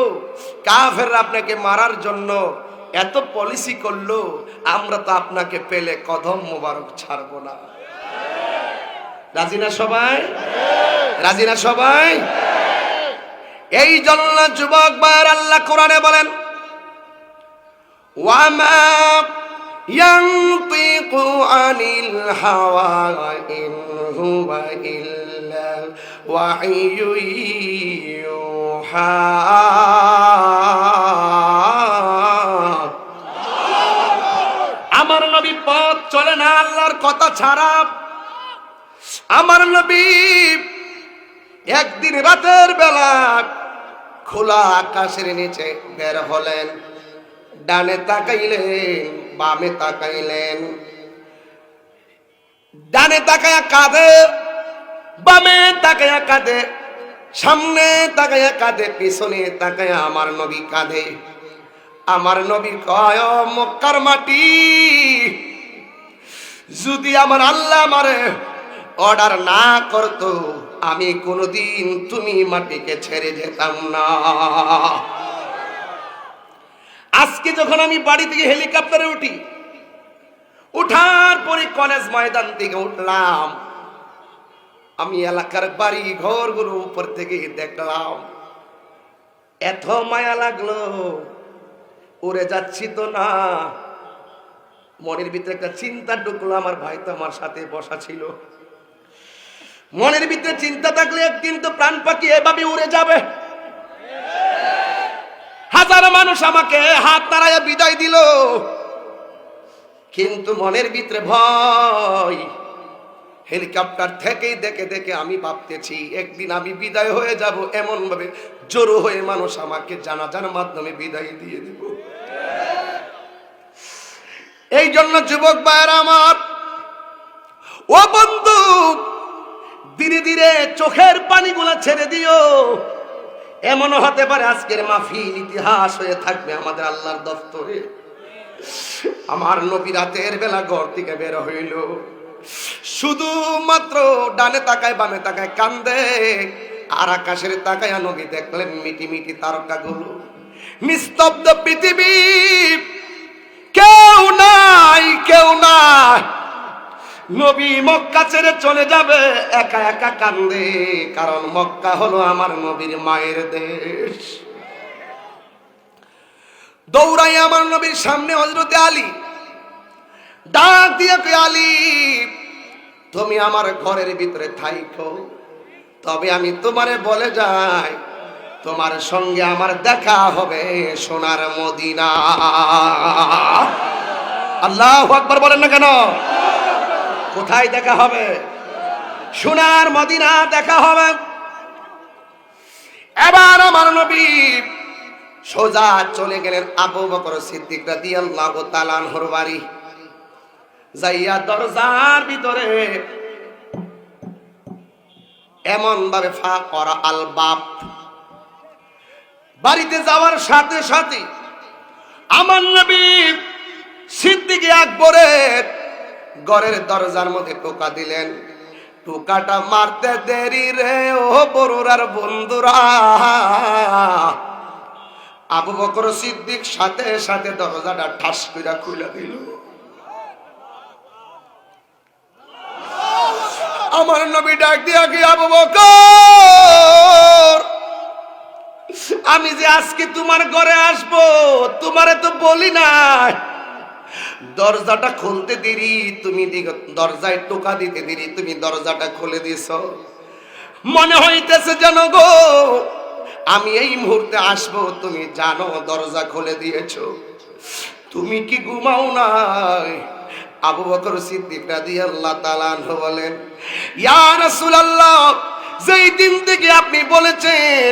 S2: কাফেররা আপনাকে মারার জন্য এত পলিসি করলো, আমরা তো আপনাকে পেলে কদম মোবারক ছাড়বো না। রাজি না সবাই? রাজি না সবাই? এই জন্য যুবক ভাইয়ের আল্লাহ কোরআনে বলেন, ওয়ামা ইয়ানতিকু আনিল হাওয়া ইন হুয়া ইল্লা ওয়াহয়ুন ইউহা। আমার নবী পথ চলে না আল্লাহর কথা ছাড়া। আমার নবী একদিন রাতের বেলা খোলা আকাশের নিচে বের হলেন, ডানে তাকাইলেন, বামে তাকাইলেন, ডানে তাকায়া কাঁদে, বামে তাকায়া কাঁদে, সামনে তাকায়া কাঁদে, পিছনে তাকায়া আমার নবী কাঁদে। আমার নবী কয়, মক্কার মাটি, যদি আমার আল্লাহ আমারে অর্ডার না করতো, আমি কোনোদিন তুমি মাটিকে ছেড়ে যেতাম না। আজকে যখন আমি বাড়ি থেকে হেলিকপ্টারে উঠি, উঠার পরে কলেজ ময়দান থেকে উঠলাম, আমি এলাকার বাড়ি ঘরগুলো উপর থেকে দেখলাম, এত মায়া লাগলো, উড়ে যাচ্ছি তো না। মনের ভিতরে একটা চিন্তা ঢুকলো, আমার ভাই তো আমার সাথে বসা ছিল। মনের ভিতরে চিন্তা থাকলে একদিন তো প্রাণ পাখি এভাবে উড়ে যাবে। হাজার মানুষ আমাকে হাত নাড়াইয়া বিদায় দিল, কিন্তু মনের ভিতরে ভয়। হেলিকপ্টার থেকেই দেখে দেখে আমি ভাবতেছি একদিন আমি বিদায় হয়ে যাব, এমন ভাবে জড়ো হয়ে মানুষ আমাকে জানাজার মাধ্যমে বিদায় দিয়ে দিব। এই জন্য যুবক ভাইয়েরা আমার, ও বন্ধু, ধীরে ধীরে চোখের পানিগুলা ছেড়ে দিও। এমন হতে পারে আজকের মাহফিল ইতিহাস হয়ে থাকবে আমাদের আল্লাহর দফতরে। আমার নবী রাতের বেলা ঘর থেকে বের হইল, শুধুমাত্র ডানে তাকায় বামে তাকায় কান্দে, আর আকাশের তাকায় নবী দেখলেন মিটি মিটি তারকাগুলো। নিস্তব্ধ পৃথিবী, কেউ নাই, কেউ নাই। নবী মক্কা ছেড়ে চলে যাবে, একা একা কান্দে, কারণ মক্কা হলো আমার নবীর মায়ের দেশ। দৌড়াই আমার নবীর সামনে হযরতে আলী, ডাক দিয়ে কই, আলী, তুমি আমার ঘরের ভিতরে থাইকো, তবে আমি তোমারে বলে যাই, তোমার সঙ্গে আমার দেখা হবে সোনার মদিনা। আল্লাহু আকবার বলেন না কেন? কোথায় দেখা হবে? সোনার মদিনা দেখা হবে। এবার আমার নবী সোজা চলে গেলেন আবু বকর সিদ্দিক রাদিয়াল্লাহু তাআলা আনহুর বাড়ি। যাইয়া দরজার ভিতরে এমন ভাবে ফা করা আল বাব, বাড়িতে যাওয়ার সাথে সাথে আমার নবী সিদ্দিক আকবরের ঘরের দরজার মধ্যে টোকা দিলেন। টোকাটা মারতে দেরি রে ও বড়রার বন্ধুরা, আবু বকর সিদ্দিক সাথে সাথে দরজাটা ঠাস করে খুলে দিল। আমার নবী ডাক দিয়া কি, আবু বকর, আমি যে আজকে তোমার ঘরে আসবো তোমারে তো বলি না, দরজাটা খুলতে দেরি, তুমি দরজায় টোকা দিতে দেরি, তুমি দরজাটা খুলে দিছ। মনে হইতেছে যেন গো আমি এই মুহূর্তে আসবো, তুমি জানো দরজা খুলে দিয়েছো, তুমি কি ঘুমাও নাই? আবু বকর সিদ্দিক রাদিয়াল্লাহু তাআলা আনহু বলেন, ইয়া রাসূলুল্লাহ, যেই দিন থেকে আপনি বলেছেন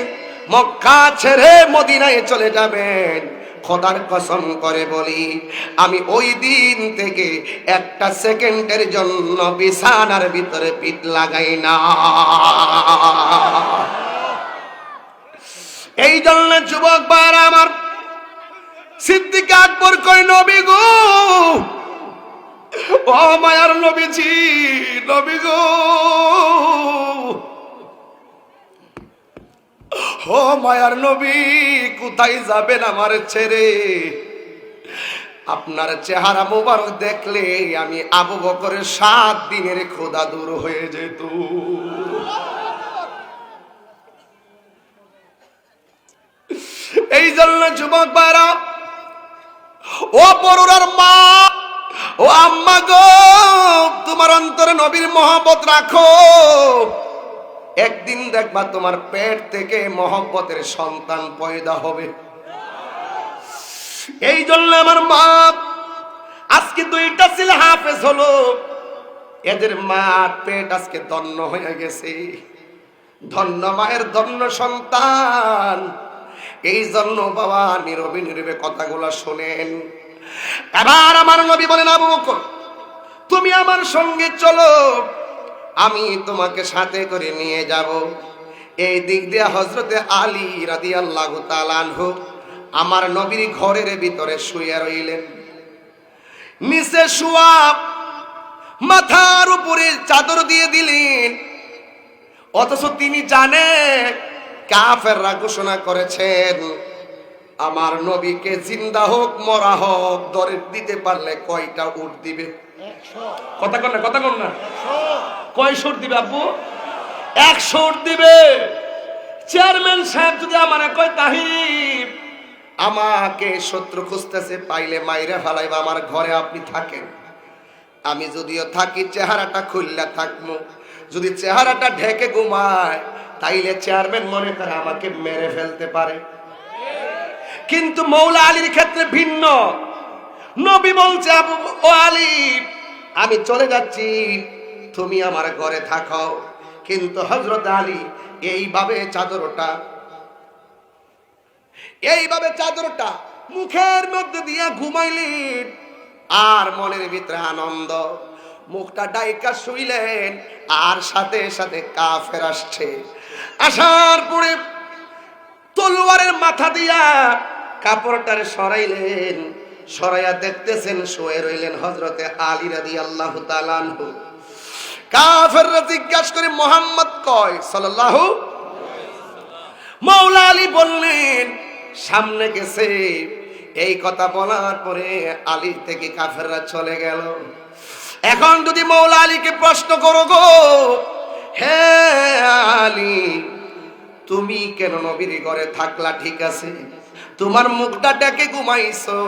S2: মক্কা ছেড়ে মদিনায় চলে যাবেন, খোদার কসম করে বলি আমি ওই দিন থেকে একটা সেকেন্ডের জন্য বিছানার ভিতরে পিঠ লাগাই না। এই জন্য যুবক ভাইরা আমার, সিদ্দিক আকবর কই নবী গো, ও মায়ার নবীজি, নবী গো, ও মায়ার নবী, কোথায় যাবেন আমার ছেড়ে? আপনার চেহারা মোবারক দেখলে আমি আবু বকরের 7 দিনের ক্ষুধা দূর হয়ে যেত। এই জন্য যুবক ভাইরা, ও বড়রার মা, ও আম্মা গো, তোমার অন্তরে নবীর মহব্বত রাখো। একদিন দেখবা তোমার পেট থেকে মহব্বতের সন্তান পয়দা হবে। এই জন্য আমার মা আজকে 2টা ছেলে হাফেজ হলো, এদের মা পেট আজকে ধন্য হয়ে গেছে। ধন্য মায়ের ধন্য সন্তান। এই জন্য বাবা নীরবে নীরবে কথাগুলো শোনেন। এবার আমার নবী বলেন, আবু বকর তুমি আমার সঙ্গে চলো, আমি তোমাকে সাথে করে নিয়ে যাব। এই দিক দিয়ে হযরতে আলী রাদিয়াল্লাহু তাআলা আনহু আমার নবীর ঘরের ভিতরে শুয়ে রইলেন। নিচে শুয়া মাথার উপরে চাদর দিয়ে দিলেন, অথচ তিনি জানে কাফেররা ঘোষণা করেছেন আমার নবীকে জিন্দা হোক মরা হোক ধরে দিতে পারলে কয়টা উট দিবে? কথা কন না, কথা কন না। কয় সুর দিবে আব্বু? 100 উট দিবে। চেয়ারম্যান সাহেব যদি আমারে কয় তাহির আমাকে শত্রু খুঁজতেছে, পাইলে মাইরে ফেলাইবা, আমার ঘরে আপনি থাকেন। আমি যদিও থাকি চেহারাটা খুললা থাকবো, যদি চেহারাটা ঢেকে ঘুমায় তাইলে চেয়ারম্যান মনে করে আমাকে মেরে ফেলতে পারে। কিন্তু মৌলা আলীর ক্ষেত্রে ভিন্ন। নবী বলছে, আবু ও আলী আমি চলে যাচ্ছি, তুমি আমার ঘরে থাকো। কিন্তু হযরত আলী এইভাবে চাদরটা মুখের মধ্যে দিয়া ঘুমাইলেন, আর মনের ভিতরে আনন্দ। মুখটা ডাইকা শুইলেন, আর সাথে সাথে কাফের আসছে। আসার পরে তলোয়ারের মাথা দিয়া কাপড়টারে সরাইলেন, সরাইয়া দেখতেছেন শুয়ে রইলেন হযরতে আলী রাদিয়াল্লাহু তাআলা আনহু। কাফেররা জিজ্ঞাসা করে মুহাম্মদ কয় সাল্লাল্লাহু। মাওলা আলী বললেন সামনে গেছে। এই কথা বলার পরে আলী থেকে কাফেররা চলে গেল। এখন যদি মাওলা আলীকে প্রশ্ন করো গো, হে আলী তুমি কেন নবীর ঘরে থাকলা? ঠিক আছে, তোমার মুখটা ডেকে ঘুমাইছো,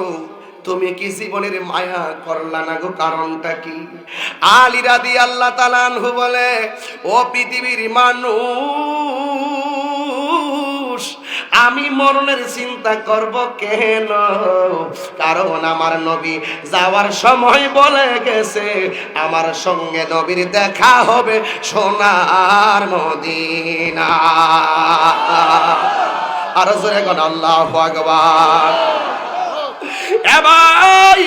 S2: তুমি কি জীবনের মায়া করলা না গো? কারণটা কি? আলী রাদিয়াল্লাহু তাআলা আনহু বলে, ও পৃথিবীর মানুষ, আমি মরণের চিন্তা করব কেন? কারণ আমার নবী যাওয়ার সময় বলে গেছে আমার সঙ্গে নবীর দেখা হবে সোনার মদিনা। আর জোরে কোন আল্লাহু আকবার। এ ভাই,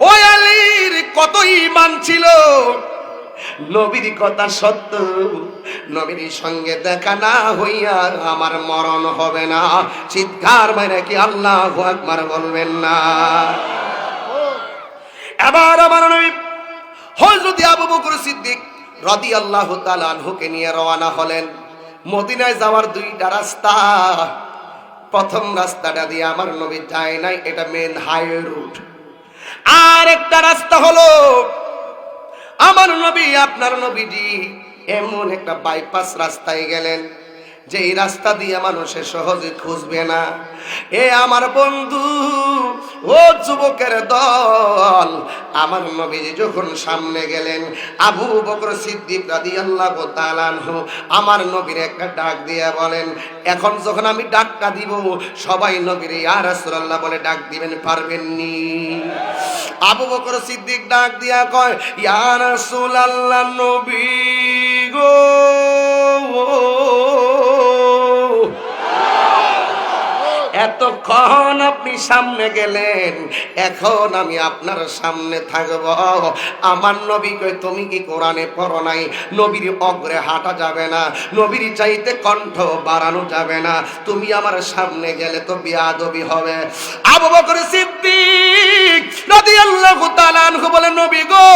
S2: ওই আলীর কত ঈমান ছিল, নবীর কথা সত্য, নবীর সঙ্গে দেখা না হইয়া আমার মরণ হবে না। চিৎকার মেরে কি আল্লাহু আকবার বলবেন না? এবার আমার নবী হযরত আবু বকর সিদ্দিক রাদিয়াল্লাহু তাআলা আনহুকে নিয়ে রওনা হলেন। মদিনায় যাওয়ার 2টা রাস্তা। প্রথম রাস্তাটা দিয়ে আমার নবী যায় নাই, এটা মেন হাইওয়ে রুট। আর একটা রাস্তা হলো আমার নবী, আপনার নবীজি এমন একটা বাইপাস রাস্তায় গেলেন যে এই রাস্তা দিয়ে মানুষে সহজে খুঁজবে না। এ আমার বন্ধু, ও যুবকের দল, আমার নবীজি যখন সামনে গেলেন, আবু বকর সিদ্দিক রাদিয়াল্লাহু তাআলা আনহু আমার নবীর একটা ডাক দিয়ে বলেন, এখন যখন আমি ডাকটা দিব সবাই নবীর ইয়া রাসূলুল্লাহ বলে ডাক দিবেন, পারবেননি? আবু বকর সিদ্দিক ডাক দিয়া কয়, ইয়া রাসূলুল্লাহ নবী গো, এতক্ষণ আপনি সামনে গেলেন, এখন আমি আপনার সামনে থাকব। আমার নবী কই, তুমি কি কোরআনে পড়ো নাই নবীর অগ্রে হাঁটা যাবে না, নবীর চাইতে কণ্ঠ বাড়ানো যাবে না, তুমি আমার সামনে গেলে তো বেয়াদবি হবে। আবু বকর সিদ্দিক রাদিয়াল্লাহু তাআলা আনহু বলে, নবী গো,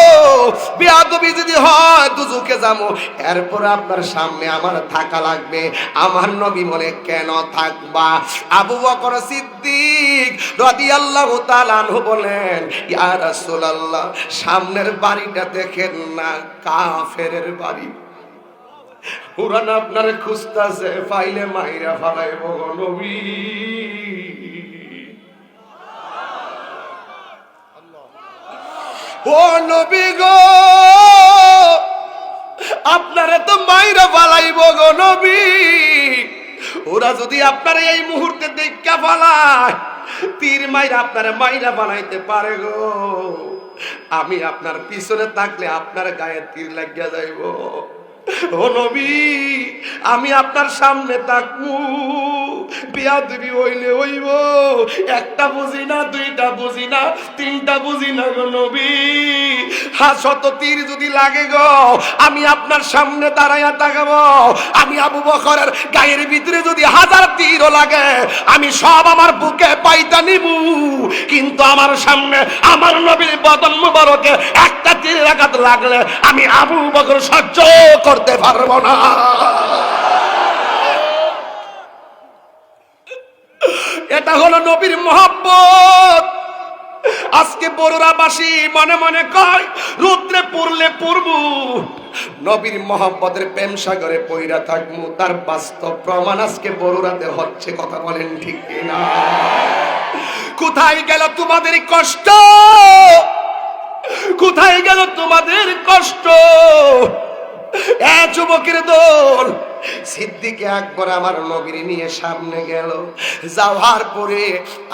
S2: বেয়াদবি যদি হয় দুজকে যাবো, এরপর আপনার সামনে আমার থাকা লাগবে। আমার নবী বলে, কেন থাকবা? আবু বকর সিদ্দিক রাদিয়াল্লাহু তাআলা আনহু বলেন, ইয়া রাসূলুল্লাহ, সামনের বাড়িটা দেখেন না, কাফেরের বাড়ি, ওরা না আপনারে খুঁজতাছে, ফাইলে মাইরা ফালাইব গো নবী। ও নবী গো, আপনারে তো মাইরা ফালাইব গো নবী। ওরা যদি আপনার এই মুহূর্তে দেখা ফালায়, তীর মাইরা আপনারে মাইরা ফালাইতে পারে গো। আমি আপনার পিছনে থাকলে আপনার গায়ে তীর লাগিয়া যাইব। ও নবী, আমি আপনার সামনে থাকবো, বেয়াদবি হইলে হইব, একটা বুঝি না, দুইটা বুঝি না, তিনটা বুঝি না গো নবী। শত তীর যদি লাগে গো, আমি আপনার সামনে দাঁড়াইয়া থাকবো। আমি আবু বকরের গায়ের ভিতরে যদি 1000 তীরও লাগে, আমি সব আমার বুকে পাইতা নিব, কিন্তু আমার সামনে আমার নবীর বদন মুবারকে একটা তীর আঘাত লাগলে আমি আবু বকর সহ্য করতে পারবো না। এটা হলো নবীর মহব্বত। আজকে বড়ুরাবাসী মনে মনে কয় রুদ্রে পড়লে পড়বো, নবীর মহব্বতের প্রেম সাগরে পইরা থাকবো, তার বাস্তব প্রমাণ আজকে বড়ুরাতে হচ্ছে। কথা বলেন ঠিক কিনা? কোথায় গেল তোমাদের কষ্ট? কোথায় গেল তোমাদের কষ্ট? যুবকের দল সিদ্দিক আকবর আমার নবীর নিয়ে সামনে গেল। যাওয়ার পরে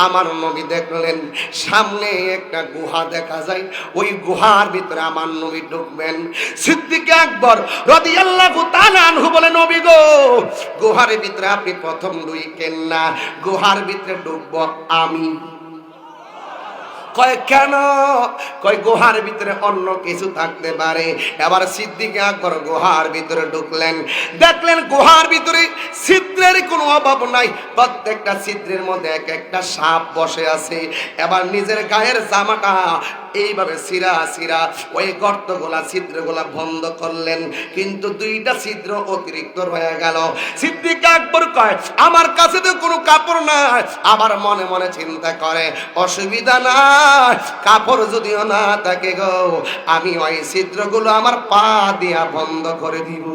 S2: আমার নবী দেখলেন সামনে একটা গুহা দেখা যায়, ওই গুহার ভিতরে আমার নবী ঢুকবেন। সিদ্দিক আকবর রাদিয়াল্লাহু তাআলা আনহু বলে, নবী গো, গুহার ভিতরে আপনি প্রথম ঢুকেন না, গুহার ভিতরে ঢুকবো আমি। কয় কেন? কয় গুহার ভিতরে অন্য কিছু থাকতে পারে। এবার সিদ্দিক আকবর গুহার ভিতরে ঢুকলেন, দেখলেন গুহার ভিতরে ছিদ্রের কোনো অভাব নাই, প্রত্যেকটা ছিদ্রের মধ্যে এক একটা সাপ বসে আছে। এবার নিজের গায়ের জামাটা এইভাবে সিরা সিরা ওই গর্তগুলা ছিদ্রগুলা বন্ধ করলেন, কিন্তু দুইটা ছিদ্র অতিরিক্ত রয়ে গেল। সিদ্দিক আকবর কয়, আমার কাছে তো কোনো কাপড় নাই। আবার মনে মনে চিন্তা করে, অসুবিধা নাই, কাপড় যদিও না থাকে গো, আমি ওই ছিদ্রগুলো আমার পা দিয়া বন্ধ করে দিব।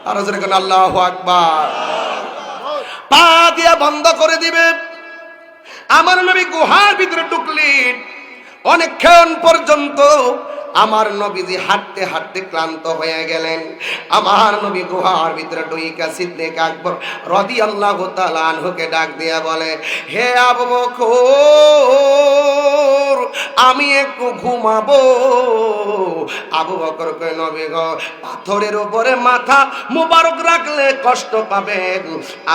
S2: আর জোরে কোন আল্লাহু আকবার। পা দিয়া বন্ধ করে দিবে। আমার নবী গুহার ভিতরে ঢুকলেন। অনেকক্ষণ পর্যন্ত আমার নবীজি হাঁটতে হাঁটতে ক্লান্ত হয়ে গেলেন। আমার নবী গুহার ভিতরে ঢুইকা সিদ্দিক আকবর রাদিয়াল্লাহু তাআলা আনহুকে ডাক দিয়া বলে, হে আবু বকর, আমি একটু ঘুমাবো। আবু বকর কয়, নবী গো, পাথরের উপরে মাথা মুবারক রাখলে কষ্ট পাবেন,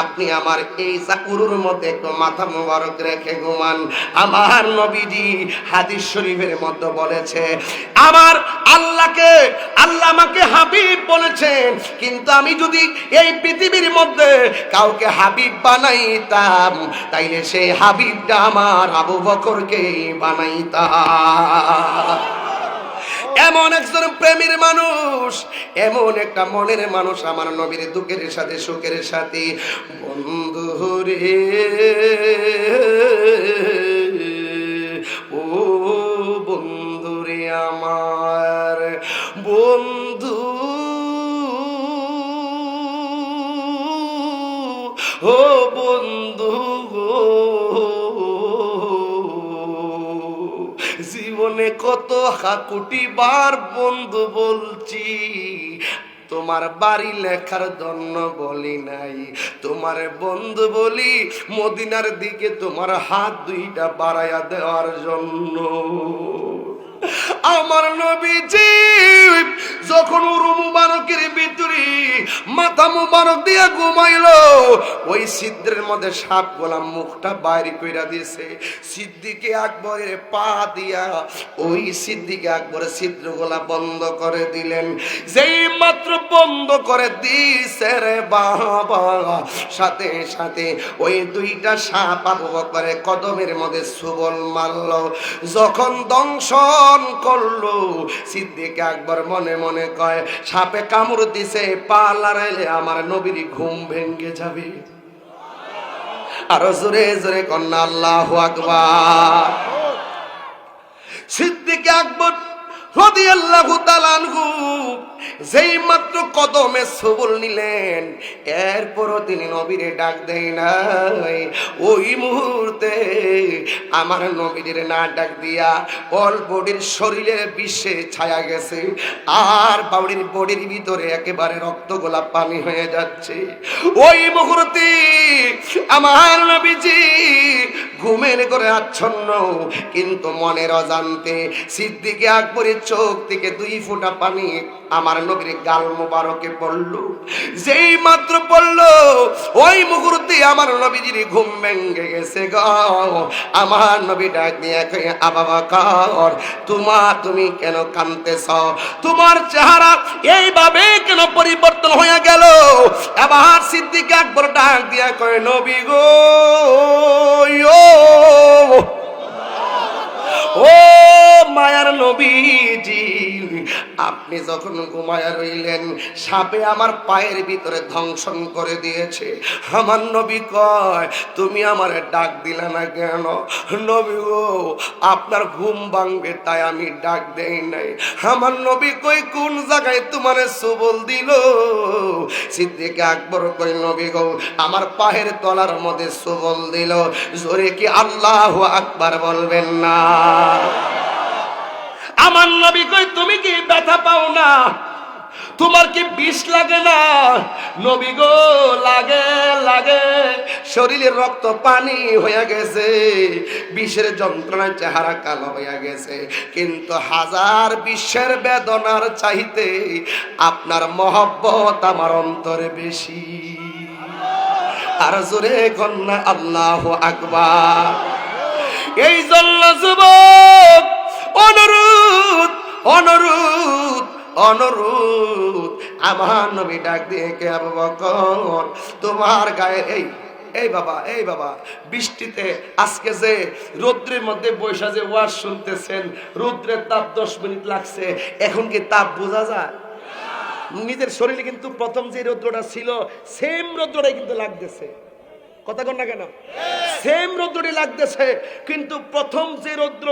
S2: আপনি আমার এই চাকুরুর মধ্যে একটু মাথা মুবারক রেখে ঘুমান। আমার নবীজি হাদিস শরীফের মধ্যে বলেছে, আমার আল্লাহ আমাকে হাবিব বলেছেন, কিন্তু আমি যদি এই পৃথিবীর মধ্যে কাউকে হাবিব বানাইতাম, তাইলে সেই হাবিবটা আমার আবু বকরকে বানাইতাম। এমন একজন প্রেমের মানুষ, এমন একটা মনের মানুষ আমার নবীর দুঃখের সাথে সুখের সাথে। বন্ধু রে, ও বন্ধু রে আমার, বন্ধু, ও বন্ধু গো, জীবনে কত কোটি বার বন্ধু বলছি, তোমার বাড়ি লেখার জন্য বলি নাই, তোমার বন্ধু বলি মদিনার দিকে তোমার হাত দুইটা বাড়াইয়া দেওয়ার জন্য। আমার নবীজি যখন উরু মুবারকের ভিতরে মাথা মুবারক দিয়ে ঘুমাইলো, ওই ছিদ্রের মধ্যে সাপ গোলাম মুখটা বাইরে কইরা দিয়েছে। সিদ্দিকে আকবরের পা দিয়া ওই সিদ্দিকে আকবরের ছিদ্রগুলা বন্ধ করে দিলেন। যেই মাত্র বন্ধ করে দিছে রে বাবা, সাথে সাথে ওই দুইটা সাপ আবু বকরের কদমের মধ্যে সুবল মারলো। যখন দংশন করলো, সিদ্দিক আকবর মনে মনে কয়, সাপে কামড় দিছে, পা লড়াইলে আমার নবীর ঘুম ভেঙে যাবে। আরো জোরে জোরে কন্যা আল্লাহু আকবার। সিদ্দিক আকবর রাদিয়াল্লাহু তাআলা আনহু যেই মাত্র কদমে সবল নিলেন, এরপরও তিনি নবীরে ডাক দেয় নাই। ওই মুহূর্তে আমার নবীর না ডাক দিয়া অল বডির শরীরে বিষে ছায়া গেছে, আর বাউড়ির বডির ভিতরে একেবারে রক্ত গোলাপ পানি হয়ে যাচ্ছে। ওই মুহূর্তে আমার নবীজি ঘুমের করে আচ্ছন্ন, কিন্তু মনের অজান্তে সিদ্দিকে আকবরের চোখ থেকে 2 ফোঁটা পানি আমার নবীর গাল মোবারকে পড়ল। যেই মাত্র পড়ল, ওই মুহূর্তে আমার নবীজির ঘুম ভেঙে গেছে গো। আমার নবী ডাক দিয়ে কয়, আবু বকর তুমি কেন কাঁদতেছ? তোমার চেহারা এইভাবে কেন পরিবর্তন হয়ে গেল? এবার সিদ্দিক আকবর ডাক দিয়ে কয়, নবী গো, ও মায়ার নবীজি, আপনি যখন ঘুমায়া রইলেন, সাপে আমার পায়ের ভিতরে ধ্বংসন করে দিয়েছে। আমার নবী কয়, তুমি আমারে ডাক দিলে না কেন? নবী গো, আপনার ঘুম ভাঙবে তাই আমি ডাক দেই নাই। আমার নবী কই, কোন জায়গায় তোমারে সবল দিল? সিদ্দিক আকবর কই, নবী গো, আমার পায়ের তলার মধ্যে সবল দিল। জোরে কি আল্লাহু আকবার বলবেন না? আমার নবী কই, তুমি কি ব্যথা পাও না? তোমার কি বিষ লাগে না? নবী গো, লাগে লাগে, শরীরের রক্ত পানি হয়ে গেছে, বিষের যন্ত্রণায় চেহারা কালো হয়ে গেছে, কিন্তু হাজার বিশ্বের বেদনার চাইতে আপনার মহব্বত আমার অন্তরে বেশি। আর জোরে কন্যা আল্লাহু আকবার। এই জন্য যুবক, অনুরোধ অনুরোধ অনুরোধ, আমার নবী ডাক দিয়ে কে, আবু বকর তোমার গায়ে এই বাবা বৃষ্টিতে আজকে যে রৌদ্রের মধ্যে বৈশা যে ওয়াজ শুনতেছেন, রৌদ্রের তাপ 10 মিনিট লাগছে, এখন কি তাপ বোঝা যায়? নিজের শরীরে কিন্তু প্রথম যে রৌদ্রটা ছিল, সেম রৌদ্রটাই কিন্তু লাগতেছে। কথা কন না কেন? সেম রৌদ্রটি লাগতেছে, কিন্তু প্রথম যে রৌদ্র,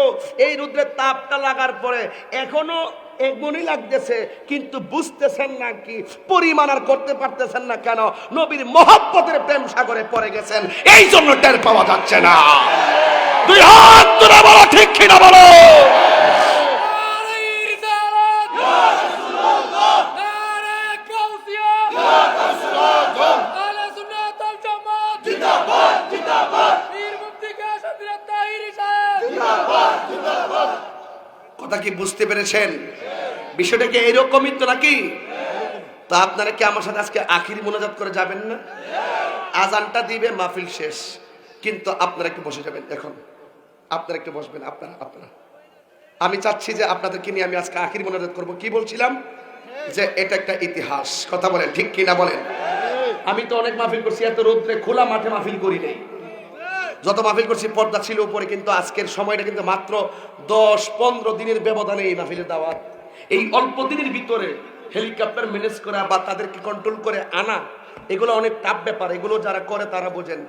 S2: এই রৌদ্রের তাপটা লাগার পরে এখনো এমনই লাগতেছে, কিন্তু বুঝতেছেন না কি পরিমাণ আর করতে পারতেছেন না। কেন? নবীর মহব্বতের প্রেম সাগরে পড়ে গেছেন, এই জন্য টের পাওয়া যাচ্ছে না। 2 হাত তুলে বলো, ঠিক কিনা বলো? কথা কি বুঝতে পেরেছেন? বিষয়টা কি এইরকমই তো নাকি? তো আপনারা কি আমার সাথে আজকে আখিরি মোনাজাত করে যাবেন না? আজানটা দিবে, মাহফিল শেষ, কিন্তু আপনারা একটু বসে যাবেন। এখন আপনারা একটু বসবেন। আপনারা আমি চাচ্ছি যে আপনাদেরকে নিয়ে আমি আজকে আখিরি মোনাজাত করব। কি বলছিলাম? যে এটা একটা ইতিহাস। কথা বলেন, ঠিক কিনা বলেন? আমি তো অনেক মাহফিল করছি, এত রোদ্রে খোলা মাঠে মাহফিল করি নাই। যত মাহফিল করছি পর্দা ছিল উপরে, কিন্তু আজকের সময়টা কিন্তু মাত্র 10-15 দিনের ব্যবধানে এই মাহফিলের দাওয়াত। এই অল্প দিনের ভিতরে হেলিকপ্টার ম্যানেজ করা বা তাদেরকে কন্ট্রোল করে আনা, এগুলো অনেক টাফ ব্যাপার। এগুলো যারা করে তারা বোঝেন,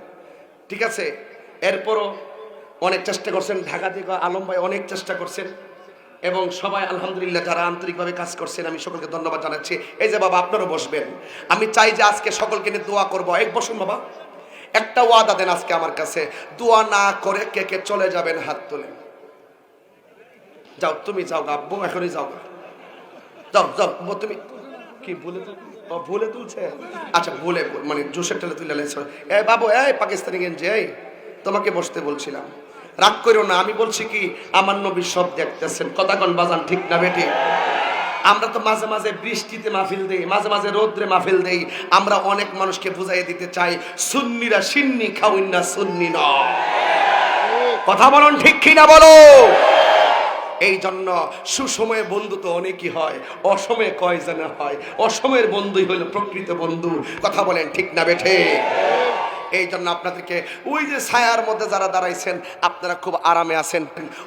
S2: ঠিক আছে? এরপরও অনেক চেষ্টা করছেন, ঢাকা থেকে আলম ভাই অনেক চেষ্টা করছেন, এবং সবাই আলহামদুলিল্লাহ যারা আন্তরিকভাবে কাজ করছেন, আমি সকলকে ধন্যবাদ জানাচ্ছি। এই যে বাবা, আপনারাও বসবেন। আমি চাই যে আজকে সকলকে নিয়ে দোয়া করবো। এক বসুন বাবা, একটা ওয়াদা দেন আজকে আমার কাছে, দোয়া না করে কে কে চলে যাবেন? হাত তোলেন। যাও, তুমি যাও আব্বু, এখনই যাও, যাও যাও। তুমি কি ভুলে তুলছে? আচ্ছা, ভুলে মানে জোশের টেলে তুলে এ বাবু, এই পাকিস্তানি গেঞ্জি, এই তোমাকে বসতে বলছিলাম, রাগ করো না। আমি বলছি কি, আমার নবী সব দেখতেছেন। কথা কন বাজান, ঠিক না বেটি? আমরা তো মাঝে মাঝে বৃষ্টিতে মাহফিল দেই, মাঝে মাঝে রোদ্রে মাহফিল দেই। আমরা অনেক মানুষকে বুঝাই দিতে চাই, সুন্নিরা সিন্নি খাউন না, সুন্নি ন। কথা বলুন ঠিক কিনা বলো। এই জন্য সুসময়ে বন্ধু তো অনেকই হয়, অসময়ে কয়জনে হয়। অসময়ের বন্ধুই হলো প্রকৃত বন্ধু। কথা বলেন ঠিক না বেঠে? এই জন্য আপনাদেরকে ওই যে ছায়ার মধ্যে যারা দাঁড়াইছেন, আপনারা খুব আরামে আছেন।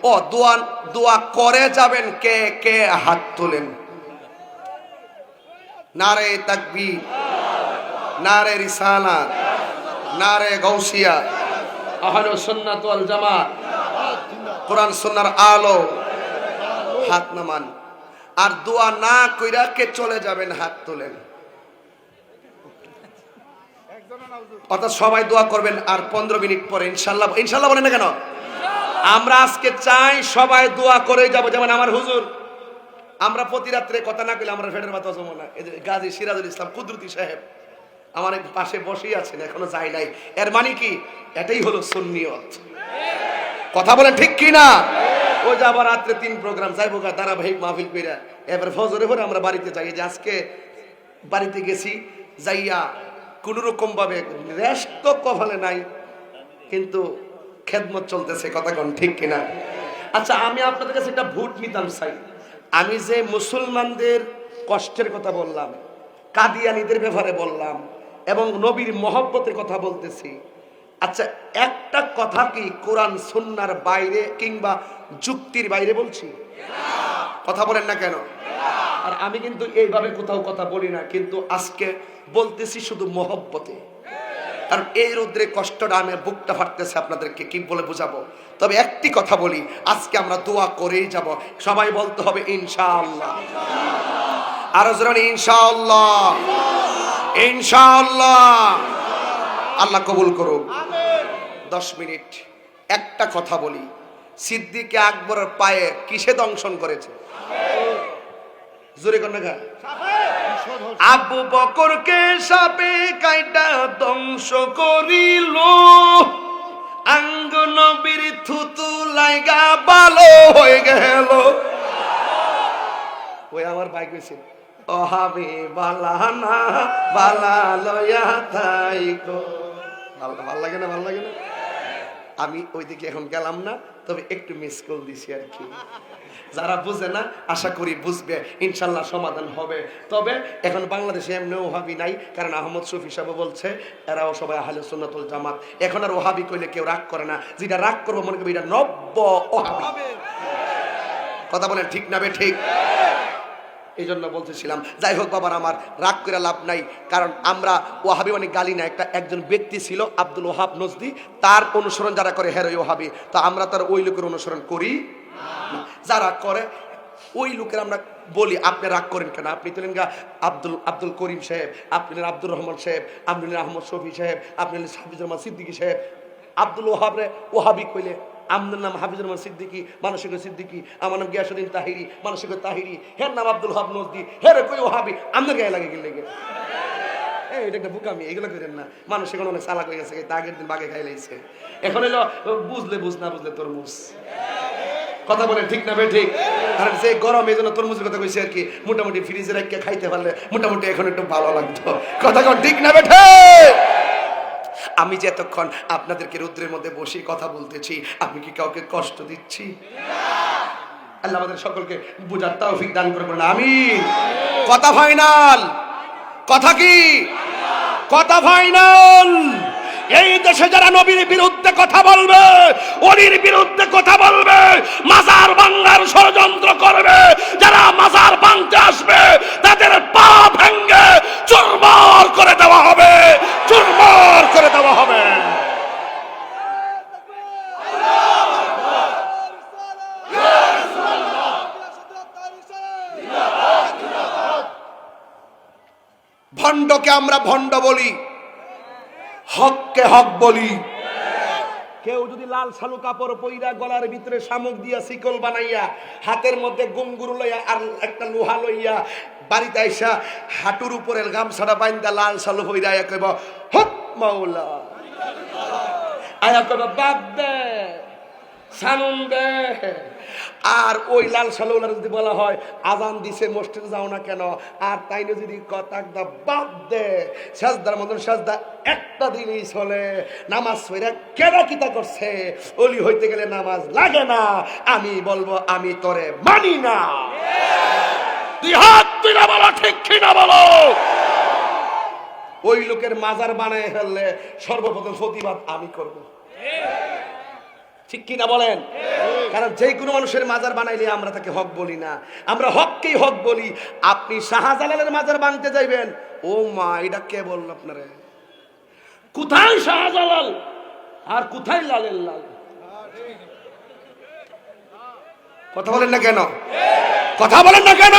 S2: ও দোয়া দোয়া করে যাবেন, কে কে হাত তোলেন। নারে তাকবীর, নারে রিসালাত, নারে গাউসিয়া, আহলুস সুন্নাত ওয়াল জামাত, কোরআন সুন্নাহর আলো। হাত নামান। আর দোয়া না কইরা কে চলে যাবেন, হাত তোলেন। অর্থাৎ সবাই দোয়া করবেন। আর 15 মিনিট পরে ইনশাল্লাহ, ইনশাল্লাহ বলেন না কেন? আমরা আজকে চাই সবাই দোয়া করে যাব। যেমন আমার হুজুর, আমরা প্রতি রাত্রে কথা না কইলে আমরা ফেডের মাথা জমো না। গাজী সিরাজুল ইসলাম কুদরতি সাহেব আমার পাশে বসেই আছেন, এখনো যায় নাই। এর মানে কি? এটাই হলো সুন্নিয়ত। কথা বলেন ঠিক কি না? ওই যে আবার রাত্রে 3 প্রোগ্রাম যাইবো গা ধারাবাহিক মাহফিল কইরা, এবার ফজরে পরে আমরা বাড়িতে যাই। যে আজকে বাড়িতে গেছি, যাইয়া কোন রকম ভাবে রেস্ট তো কপালে নাই, কিন্তু খেদমত চলতেছে। কথা কোন ঠিক কিনা? আচ্ছা, আমি আপনাদের কাছে একটা ভোট নিতাম চাই। আমি যে মুসলমানদের কষ্টের কথা বললাম, কাদিয়ানীদের ব্যাপারে বললাম, এবং নবীর মহব্বতের কথা বলতেছি, আচ্ছা একটা কথা কি কোরআন সুন্নাহর বাইরে কিংবা যুক্তির বাইরে বলছি? কথা বলেন না কেন? আর আমি কিন্তু এইভাবে কোথাও কথা বলি না, কিন্তু আজকে বলতেছি শুধু মহব্বতে। কারণ এই রোদ্রে কষ্টটা আমি বুকটা ফাটতেছে, আপনাদেরকে কি বলে বুঝাবো। তবে একটি কথা বলি, আজকে আমরা দোয়া করেই যাব। সবাই বলতে হবে ইনশাআল্লাহ। আরো জোরে ইনশাআল্লাহ, ইনশাআল্লাহ। আল্লাহ কবুল করুক। 10 মিনিট একটা কথা বলি, সিদ্দিকে আকবরের পায়ে কিসে দংশন করেছে? জোরে কন্যা। আবু বকরকে সাপে কাইটা ধ্বংস করিল, আঙ্গ নবীর থুতু লাইগা ভালো হয়ে গেল। ওই আমার ভাই কইছে, ও হাবি বালানা বালা লয়া থাইকো। ভালো লাগে না? ভালো লাগে না? আমি ওইদিকে এখন গেলাম না, তবে একটু মিস কল দিছি আর কি। যারা বুঝে না আশা করি বুঝবে, ইনশাল্লাহ সমাধান হবে। তবে এখন বাংলাদেশে এমনি ওহাবি নাই, কারণ আহমদ শফি সাহেব বলছে এরাও সবাই আহলে সুন্নাতুল জামাত। এখন আর ওহাবি কইলে কেউ রাগ করে না, যেটা রাগ করবো মনে করবো এটা নব্য ওহাবি। কথা বলেন ঠিক না বে ঠিক? এই জন্য বলতেছিলাম, যাই হোক বাবার, আমার রাগ করে লাভ নাই। কারণ আমরা ওয়াহাবি মানে গালি না, একজন ব্যক্তি ছিল আব্দুল ওহাব নজদি, তার অনুসরণ যারা করে হের ওয়াহাবি। তো আমরা তার ওই লোকের অনুসরণ করি না। যারা করে ওই লোকের আমরা বলি আপনি রাগ করেন কেন? আপনি তোলেন গা আব্দুল করিম সাহেব, আপনি আব্দুর রহমান সাহেব, আপনি আহমদ শফি সাহেব, আপনি হাফিজুর রহমান সিদ্দিকী সাহেব। আব্দুল ওহাবরে ওহাবি কইলে আমার নাম হাফিজুর রহমান সিদ্দিকী, মানসিক সিদ্দিকী, আমার নাম গিয়াসউদ্দিন তাহিরি, মানসিক তাহিরি, হের নাম আব্দুল ওহাব নজদি, হেরে কই ওহাবি, আপনার গায়ে লাগে গেলে এটা একটা বুকামি। এগুলো করেন না। মানুষ এখন অনেক চালাক হয়ে গেছে, আগের দিন বাগে খাই লাইছে। এখন হলো বুঝলে বুঝ, না বুঝলে তরমুজ। কথা বলে ঠিক না বে ঠিক? কারণ সেই গরম, এই জন্য তরমুজের কথা কইছি আর কি। মোটামুটি ফ্রিজে রেখে খাইতে পারলে মোটামুটি এখন একটু ভালো লাগতো। কথা কন ঠিক না বে ঠিক? আমি যে এতক্ষণ আপনাদেরকে রৌদ্রের মধ্যে বসে কথা বলতেছি, আমি কি কাউকে কষ্ট দিচ্ছি? আল্লাহ আমাদের সকলকে বুঝার তৌফিক দান করে বলেন আমিন। কথা ফাইনাল। কথা কি? কথা ফাইনাল। এই দেশে যারা নবীর বিরুদ্ধে কথা বলবে, ওলির বিরুদ্ধে কথা বলবে, মাজার ভাঙার ষড়যন্ত্র করবে, যারা মাজার ভাঙতে আসবে তাদের পা ভেঙে চুরমার করে দেওয়া হবে, চুরমার করে দেওয়া হবে। ভণ্ডকে আমরা ভণ্ড বলি, হককে হক বলি। কেউ যদি লাল শালু কাপড় পইরা গলার ভিতরে শামুক দিয়া শিকল বানাইয়া হাতের মধ্যে গুঙ্গুর লইয়া আর একটা লোহা লইয়া বাড়িতে আইসা হাঁটুর উপরে গামছাটা বাইন্দা লাল শালু পইরা আয়া কইব হক মাওলা, আয়া কইব বাপ দে
S1: সানুন দে। আর ওই লাল সালুলার যদি বলা হয় আজান দিছে মসজিদে যাও না কেন, আর তাই না যদি কথাটা বাদ দে, সাজদার মতন সাজদা একটা দিনই চলে, নামাজ পড়া কেডা কিতা করছে, ওলি হইতে গেলে নামাজ লাগে না, আমি বলবো আমি তোরে মানি না। তুই হাত তুই না বলো, ঠিক কি না বলো? ওই লোকের মাজার বানায় ফেললে সর্বপ্রথম প্রতিবাদ আমি করব, ঠিক কিনা বলেন? কারণ যে কোনো মানুষের মাজার বানাইলে আমরা তাকে হক বলি না, আমরা হককেই হক বলি। আপনি শাহজালালের মাজার বানতে যাইবেন, ও মা এটা কে বলল আপনারে? কোথায় শাহজালাল আর কোথায় লালের লাল? কথা বলেন না কেন? কথা বলেন না কেন?